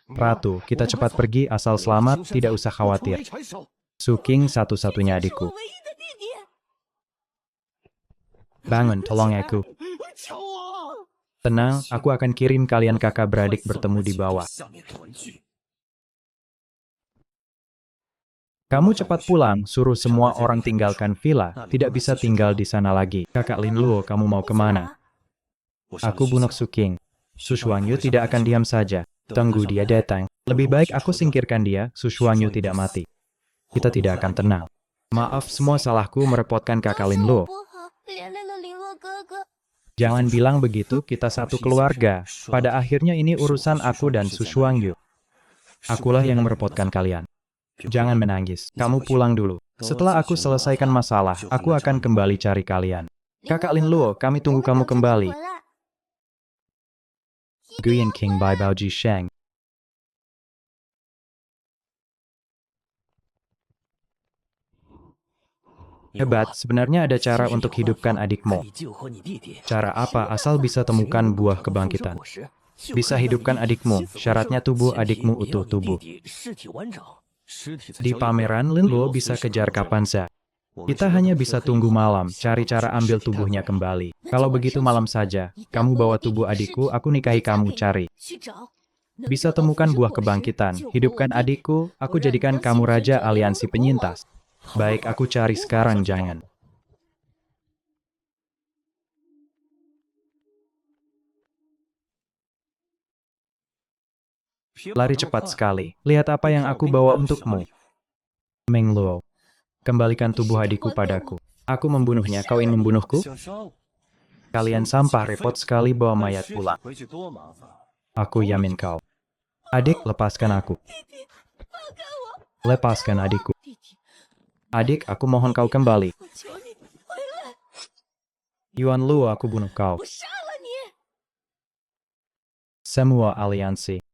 [SPEAKER 1] Ratu, kita cepat pergi asal selamat, tidak usah khawatir. Su King satu-satunya
[SPEAKER 2] 是我
[SPEAKER 1] adikku.
[SPEAKER 2] 唯一的弟弟。
[SPEAKER 1] Bangun, tolong aku.
[SPEAKER 3] 求我！
[SPEAKER 1] Tenang, aku akan kirim kalian kakak beradik bertemu di bawah.
[SPEAKER 3] 下面团聚。
[SPEAKER 1] Kamu cepat pulang, suruh semua orang tinggalkan villa, tidak bisa tinggal di sana lagi. Kakak Lin Luo, kamu mau kemana?
[SPEAKER 3] 我上
[SPEAKER 1] Aku
[SPEAKER 3] 去
[SPEAKER 1] bunuh
[SPEAKER 3] 下
[SPEAKER 1] Su King. Su Xuanyu tidak akan diam saja. Tunggu dia datang. Lebih baik aku singkirkan dia, Su Xuanyu tidak mati. Kita tidak akan tenang. Maaf, semua salahku merepotkan
[SPEAKER 2] 都
[SPEAKER 1] kakak
[SPEAKER 2] 是
[SPEAKER 1] Lin
[SPEAKER 2] 我
[SPEAKER 1] Luo.
[SPEAKER 2] 不好，连累了林洛哥哥。
[SPEAKER 1] Jangan bilang begitu, kita satu keluarga. Pada akhirnya ini urusan aku dan Su Xuanyu. Akulah yang merepotkan kalian. Jangan menangis, kamu pulang dulu. Setelah aku selesaikan masalah, aku akan kembali cari kalian. Kakak Lin Luo, kami tunggu kamu kembali.
[SPEAKER 2] 回来
[SPEAKER 1] Guyan King by Bao Ji Sheng. Hebat, sebenarnya ada cara untuk hidupkan
[SPEAKER 5] 带
[SPEAKER 1] adikmu.
[SPEAKER 5] 你救活你弟弟。
[SPEAKER 1] Cara apa? Asal bisa temukan buah kebangkitan. Bisa hidupkan adikmu, syaratnya tubuh adikmu utuh tubuh.
[SPEAKER 5] 尸体完整。
[SPEAKER 1] Di pameran, Lin Luo bisa kejar Kapanza. Kita hanya bisa tunggu malam, cari cara ambil tubuhnya kembali. Kalau begitu malam saja, kamu bawa tubuh adikku, aku nikahi kamu, cari.
[SPEAKER 2] 去找。
[SPEAKER 1] Bisa temukan buah kebangkitan, hidupkan adikku, aku jadikan kamu raja aliansi penyintas. Baik, aku cari sekarang, jangan. Lari cepat sekali. Lihat apa yang aku bawa untukmu. Meng Luo, kembalikan tubuh adikku padaku. Aku membunuhnya, kau ingin membunuhku?
[SPEAKER 3] 想杀我？
[SPEAKER 1] Kalian sampah, repot sekali bawa mayat pulang.
[SPEAKER 3] 回去多麻烦。
[SPEAKER 1] Aku yamin kau. Adik, lepaskan aku. Lepaskan adikku.
[SPEAKER 2] 弟弟，
[SPEAKER 1] Adik, aku mohon kau kembali.
[SPEAKER 2] 我求你回来，
[SPEAKER 1] Yuan Luo, aku bunuh kau.
[SPEAKER 2] 我杀了你。
[SPEAKER 1] Semua aliansi.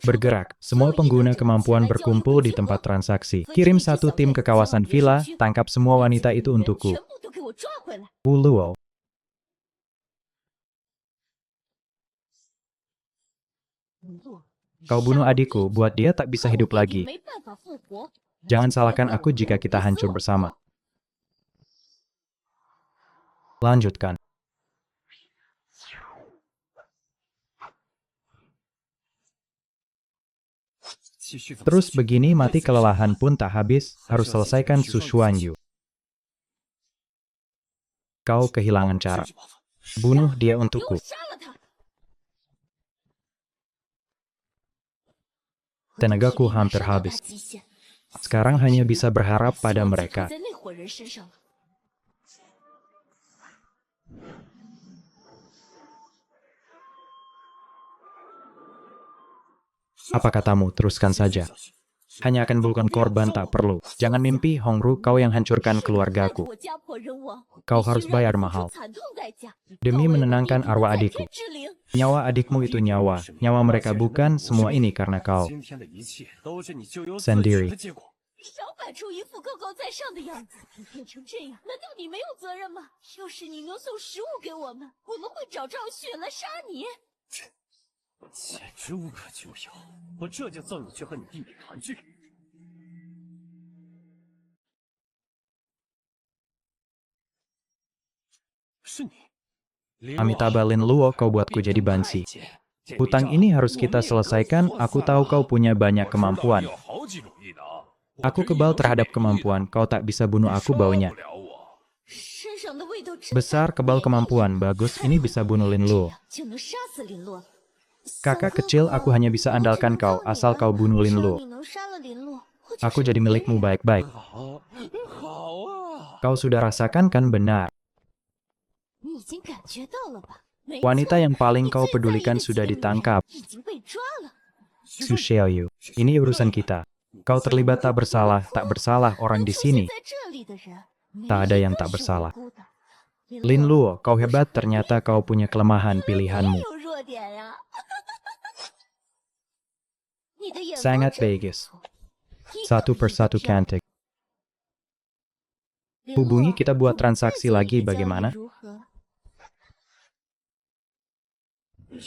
[SPEAKER 1] Bergerak, semua pengguna kemampuan berkumpul di tempat transaksi. Kirim satu tim ke kawasan villa, tangkap semua wanita itu untukku.
[SPEAKER 2] 全部都给我抓回来！
[SPEAKER 1] Wu Luo. Kau bunuh adikku, buat dia tak bisa hidup lagi.
[SPEAKER 2] 没办法复活。
[SPEAKER 1] Jangan salahkan aku jika kita hancur bersama. Lanjutkan. Terus begini mati kelelahan pun tak habis, harus selesaikan Su Xuanyu. Kau kehilangan cara. Bunuh dia
[SPEAKER 2] 给我
[SPEAKER 1] untukku.
[SPEAKER 2] 杀了他！
[SPEAKER 1] Tenagaku hampir
[SPEAKER 2] 伤到大
[SPEAKER 1] habis.
[SPEAKER 2] 极限，
[SPEAKER 1] Sekarang hanya bisa berharap pada
[SPEAKER 2] 就
[SPEAKER 1] mereka.
[SPEAKER 2] 在那伙人身上了。
[SPEAKER 1] Apa katamu? Teruskan saja. Hanya akan bukan korban tak perlu. Jangan mimpi, Hongru, kau yang hancurkan
[SPEAKER 2] 带着
[SPEAKER 1] keluargaku.
[SPEAKER 2] 我家破人亡，
[SPEAKER 1] Kau
[SPEAKER 2] 必须
[SPEAKER 1] harus
[SPEAKER 2] 让
[SPEAKER 1] bayar
[SPEAKER 2] 我付出
[SPEAKER 1] mahal.
[SPEAKER 2] 惨痛代价
[SPEAKER 1] Demi
[SPEAKER 2] 保卫我
[SPEAKER 1] menenangkan
[SPEAKER 2] 弟弟
[SPEAKER 1] arwah
[SPEAKER 2] 在
[SPEAKER 1] adikku.
[SPEAKER 2] 天之灵。
[SPEAKER 1] Nyawa adikmu itu nyawa. Nyawa mereka bukan, semua ini karena kau.
[SPEAKER 3] 今天的一切都是你咎由自
[SPEAKER 1] Sendiri.
[SPEAKER 3] 取的结果。
[SPEAKER 2] 少摆出一副高高在上的样子，你变成这样，难道你没有责任吗？要是你能送食物给我们，我们会找赵雪来杀你。
[SPEAKER 3] 简直无可救药！我这就送你去和你弟弟团聚。是你，林洛
[SPEAKER 1] Amitabha Lin Luo, kau buatku jadi bansi. Hutang ini harus kita selesaikan, aku tahu kau punya banyak kemampuan.
[SPEAKER 4] 有好几种艺的啊。
[SPEAKER 1] Aku kebal terhadap kemampuan, kau tak bisa bunuh aku baunya.
[SPEAKER 4] 不了我。
[SPEAKER 2] 身上的味道真
[SPEAKER 1] Besar, kebal kemampuan, bagus, ini bisa bunuh Lin Luo.
[SPEAKER 2] 就能杀死林洛。
[SPEAKER 1] Kakak kecil, aku hanya bisa andalkan kau, asal kau bunuh Lin
[SPEAKER 2] 只要
[SPEAKER 1] Luo.
[SPEAKER 2] 你能杀了林洛，我就
[SPEAKER 1] Aku
[SPEAKER 2] 是
[SPEAKER 1] jadi
[SPEAKER 2] 你的
[SPEAKER 1] milikmu
[SPEAKER 2] 人
[SPEAKER 1] baik-baik.
[SPEAKER 3] 好，好啊！
[SPEAKER 1] Kau sudah rasakan kan benar?
[SPEAKER 2] 你已经感觉到了吧？没错
[SPEAKER 1] Wanita yang paling
[SPEAKER 2] 你
[SPEAKER 1] kau
[SPEAKER 2] 最在意的
[SPEAKER 1] pedulikan sudah
[SPEAKER 2] 情人
[SPEAKER 1] ditangkap.
[SPEAKER 2] 已经被抓了。
[SPEAKER 1] Su Xiaoyu. Ini urusan kita. Kau terlibat tak bersalah orang
[SPEAKER 2] 能
[SPEAKER 1] di
[SPEAKER 2] 出现
[SPEAKER 1] sini.
[SPEAKER 2] 在这里的人，没
[SPEAKER 1] Tak ada
[SPEAKER 2] 一
[SPEAKER 1] yang
[SPEAKER 2] 个
[SPEAKER 1] tak
[SPEAKER 2] 是
[SPEAKER 1] bersalah.
[SPEAKER 2] 无辜的。
[SPEAKER 1] Lin Luo, kau hebat, ternyata kau punya kelemahan
[SPEAKER 2] 你
[SPEAKER 1] pilihanmu.
[SPEAKER 2] 也有弱点呀。你的眼光
[SPEAKER 1] Sangat
[SPEAKER 2] 真不
[SPEAKER 1] bagus.
[SPEAKER 2] 错，一个
[SPEAKER 1] Satu
[SPEAKER 2] 比一个
[SPEAKER 1] persatu
[SPEAKER 2] 漂亮。
[SPEAKER 1] cantik.
[SPEAKER 2] 林
[SPEAKER 1] Hubungi
[SPEAKER 2] 洛
[SPEAKER 1] kita buat
[SPEAKER 2] 我们再
[SPEAKER 1] transaksi
[SPEAKER 2] 做一
[SPEAKER 1] lagi
[SPEAKER 2] 个交易
[SPEAKER 1] bagaimana?
[SPEAKER 2] 如何？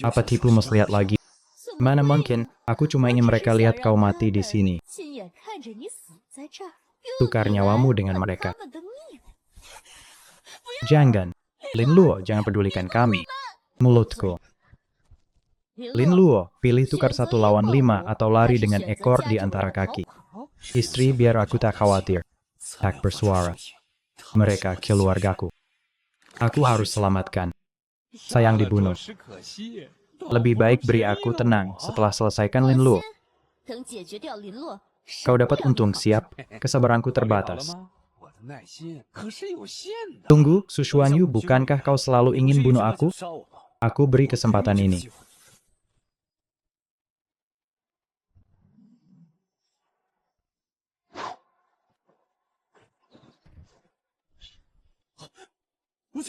[SPEAKER 1] Apa tipu melihat lagi?
[SPEAKER 2] 怎么
[SPEAKER 1] Mana
[SPEAKER 2] 会
[SPEAKER 1] mungkin,
[SPEAKER 2] 呢？
[SPEAKER 1] aku
[SPEAKER 2] 我
[SPEAKER 1] cuma
[SPEAKER 2] 只
[SPEAKER 1] ingin
[SPEAKER 2] 是
[SPEAKER 1] mereka
[SPEAKER 2] 想
[SPEAKER 1] lihat
[SPEAKER 2] 让
[SPEAKER 1] kau
[SPEAKER 2] 他
[SPEAKER 1] mati di
[SPEAKER 2] 们
[SPEAKER 1] sini.
[SPEAKER 2] 亲眼看着你死在这儿，用
[SPEAKER 1] Tukar
[SPEAKER 2] 你来
[SPEAKER 1] nyawamu dengan
[SPEAKER 2] 换
[SPEAKER 1] mereka.
[SPEAKER 2] 他们的命。
[SPEAKER 1] Jangan. Lin Luo, jangan pedulikan kami. Mulutku.
[SPEAKER 2] 林
[SPEAKER 1] Lin
[SPEAKER 2] 洛，
[SPEAKER 1] Luo, pilih
[SPEAKER 2] 选
[SPEAKER 1] tukar
[SPEAKER 2] 择
[SPEAKER 1] satu
[SPEAKER 2] 拥
[SPEAKER 1] lawan
[SPEAKER 2] 抱
[SPEAKER 1] 5
[SPEAKER 2] 我
[SPEAKER 1] atau
[SPEAKER 2] 还
[SPEAKER 1] lari
[SPEAKER 2] 是
[SPEAKER 1] dengan
[SPEAKER 2] 选择
[SPEAKER 1] ekor
[SPEAKER 2] 夹
[SPEAKER 1] di
[SPEAKER 2] 着我
[SPEAKER 1] antara
[SPEAKER 2] 的逃
[SPEAKER 1] kaki.
[SPEAKER 2] 跑？
[SPEAKER 1] Istri biar aku tak khawatir. Tak bersuara. Mereka keluargaku. Aku harus selamatkan. Sayang dibunuh. Lebih baik beri aku tenang setelah selesaikan Lin
[SPEAKER 2] 放
[SPEAKER 1] Luo.
[SPEAKER 2] 心，等解决掉林洛，
[SPEAKER 1] Kau
[SPEAKER 2] 谁都
[SPEAKER 1] dapat
[SPEAKER 2] 让你
[SPEAKER 1] untung
[SPEAKER 2] 跑
[SPEAKER 1] siap, kesabaranku
[SPEAKER 3] 了解了
[SPEAKER 1] terbatas.
[SPEAKER 3] 吗？我的耐心可是有限的。
[SPEAKER 1] Tunggu, Su Xuanyu, bukankah kau selalu
[SPEAKER 3] 你不是
[SPEAKER 1] ingin
[SPEAKER 3] 一
[SPEAKER 1] bunuh
[SPEAKER 3] 直
[SPEAKER 1] aku?
[SPEAKER 3] 想杀我吗？
[SPEAKER 1] Aku beri
[SPEAKER 3] 我给你
[SPEAKER 1] kesempatan
[SPEAKER 3] 这个
[SPEAKER 1] ini.
[SPEAKER 3] 机会。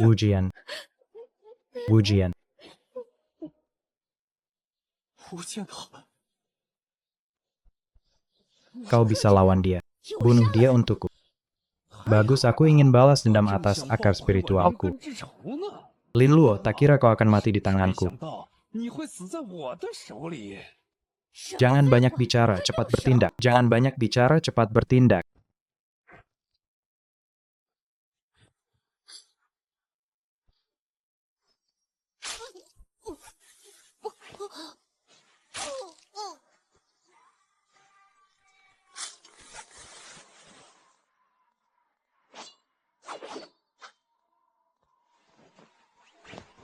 [SPEAKER 1] Wujian. Wujian.
[SPEAKER 3] 无间道，
[SPEAKER 1] Kau bisa lawan dia. Bunuh dia untukku. Bagus, aku ingin balas dendam
[SPEAKER 3] 正
[SPEAKER 1] atas
[SPEAKER 3] 想
[SPEAKER 1] akar
[SPEAKER 3] 报还我
[SPEAKER 1] spiritualku.
[SPEAKER 3] 人之仇呢。
[SPEAKER 1] Lin Luo, tak kira kau akan mati di
[SPEAKER 3] 没
[SPEAKER 1] tanganku.
[SPEAKER 3] 想到你会死在我的手里。
[SPEAKER 1] Jangan banyak bicara, cepat bertindak. Jangan banyak bicara, cepat bertindak.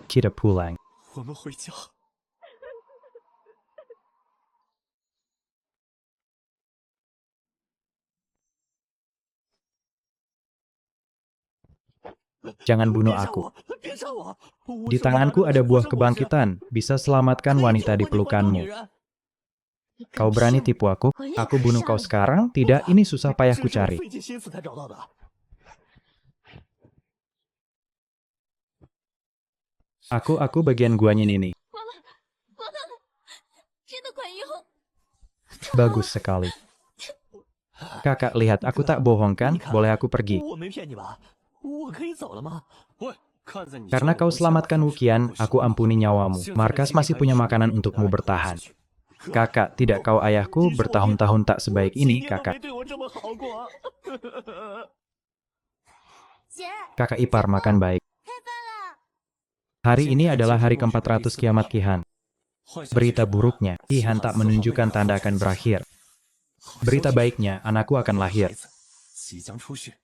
[SPEAKER 1] Kita pulang.
[SPEAKER 3] 我们回家。
[SPEAKER 1] Jangan bunuh
[SPEAKER 5] 别杀
[SPEAKER 1] aku.
[SPEAKER 5] 我！别杀我！
[SPEAKER 1] Di tanganku ada buah kebangkitan. Bisa selamatkan wanita di
[SPEAKER 5] 女
[SPEAKER 1] pelukanmu.
[SPEAKER 5] 人
[SPEAKER 1] Kau berani tipu aku? Aku bunuh kau sekarang? Tidak, ini susah payah ku
[SPEAKER 5] 这是我
[SPEAKER 1] cari.
[SPEAKER 5] 费尽心思才找到的。
[SPEAKER 1] Aku bagian guanyin ini.
[SPEAKER 2] 真的管用。
[SPEAKER 1] Bagus sekali. Kakak, lihat, aku tak bohong kan?
[SPEAKER 5] 你看
[SPEAKER 1] Boleh aku pergi?
[SPEAKER 5] 我没骗你吧？我可以走了吗？
[SPEAKER 3] 喂，看在你
[SPEAKER 1] Karena
[SPEAKER 3] 救了
[SPEAKER 1] kau
[SPEAKER 3] 我家的
[SPEAKER 1] selamatkan
[SPEAKER 3] 份上
[SPEAKER 1] Wuqian,
[SPEAKER 3] 我
[SPEAKER 1] aku
[SPEAKER 3] 说了
[SPEAKER 1] ampuni nyawamu.
[SPEAKER 3] 现在的
[SPEAKER 1] Markas
[SPEAKER 3] 机
[SPEAKER 1] masih
[SPEAKER 3] 会
[SPEAKER 1] punya
[SPEAKER 3] 还有
[SPEAKER 1] makanan
[SPEAKER 3] 10
[SPEAKER 1] untukmu
[SPEAKER 3] 让你活
[SPEAKER 1] bertahan.
[SPEAKER 3] 下去。
[SPEAKER 1] Kakak, tidak kau ayahku,
[SPEAKER 5] 你是我爹
[SPEAKER 1] bertahun-tahun tak sebaik
[SPEAKER 5] 我几
[SPEAKER 1] ini,
[SPEAKER 5] 年都
[SPEAKER 1] kakak.
[SPEAKER 5] 没对我这么好过。
[SPEAKER 2] 姐，
[SPEAKER 1] Kakak ipar makan baik. Hari ini adalah hari ke-400 kiamat Kihan.
[SPEAKER 3] 换下去
[SPEAKER 1] Berita
[SPEAKER 3] 是
[SPEAKER 1] buruknya, Kihan tak menunjukkan tanda akan berakhir. Berita baiknya, anakku akan lahir.
[SPEAKER 3] 即将出世，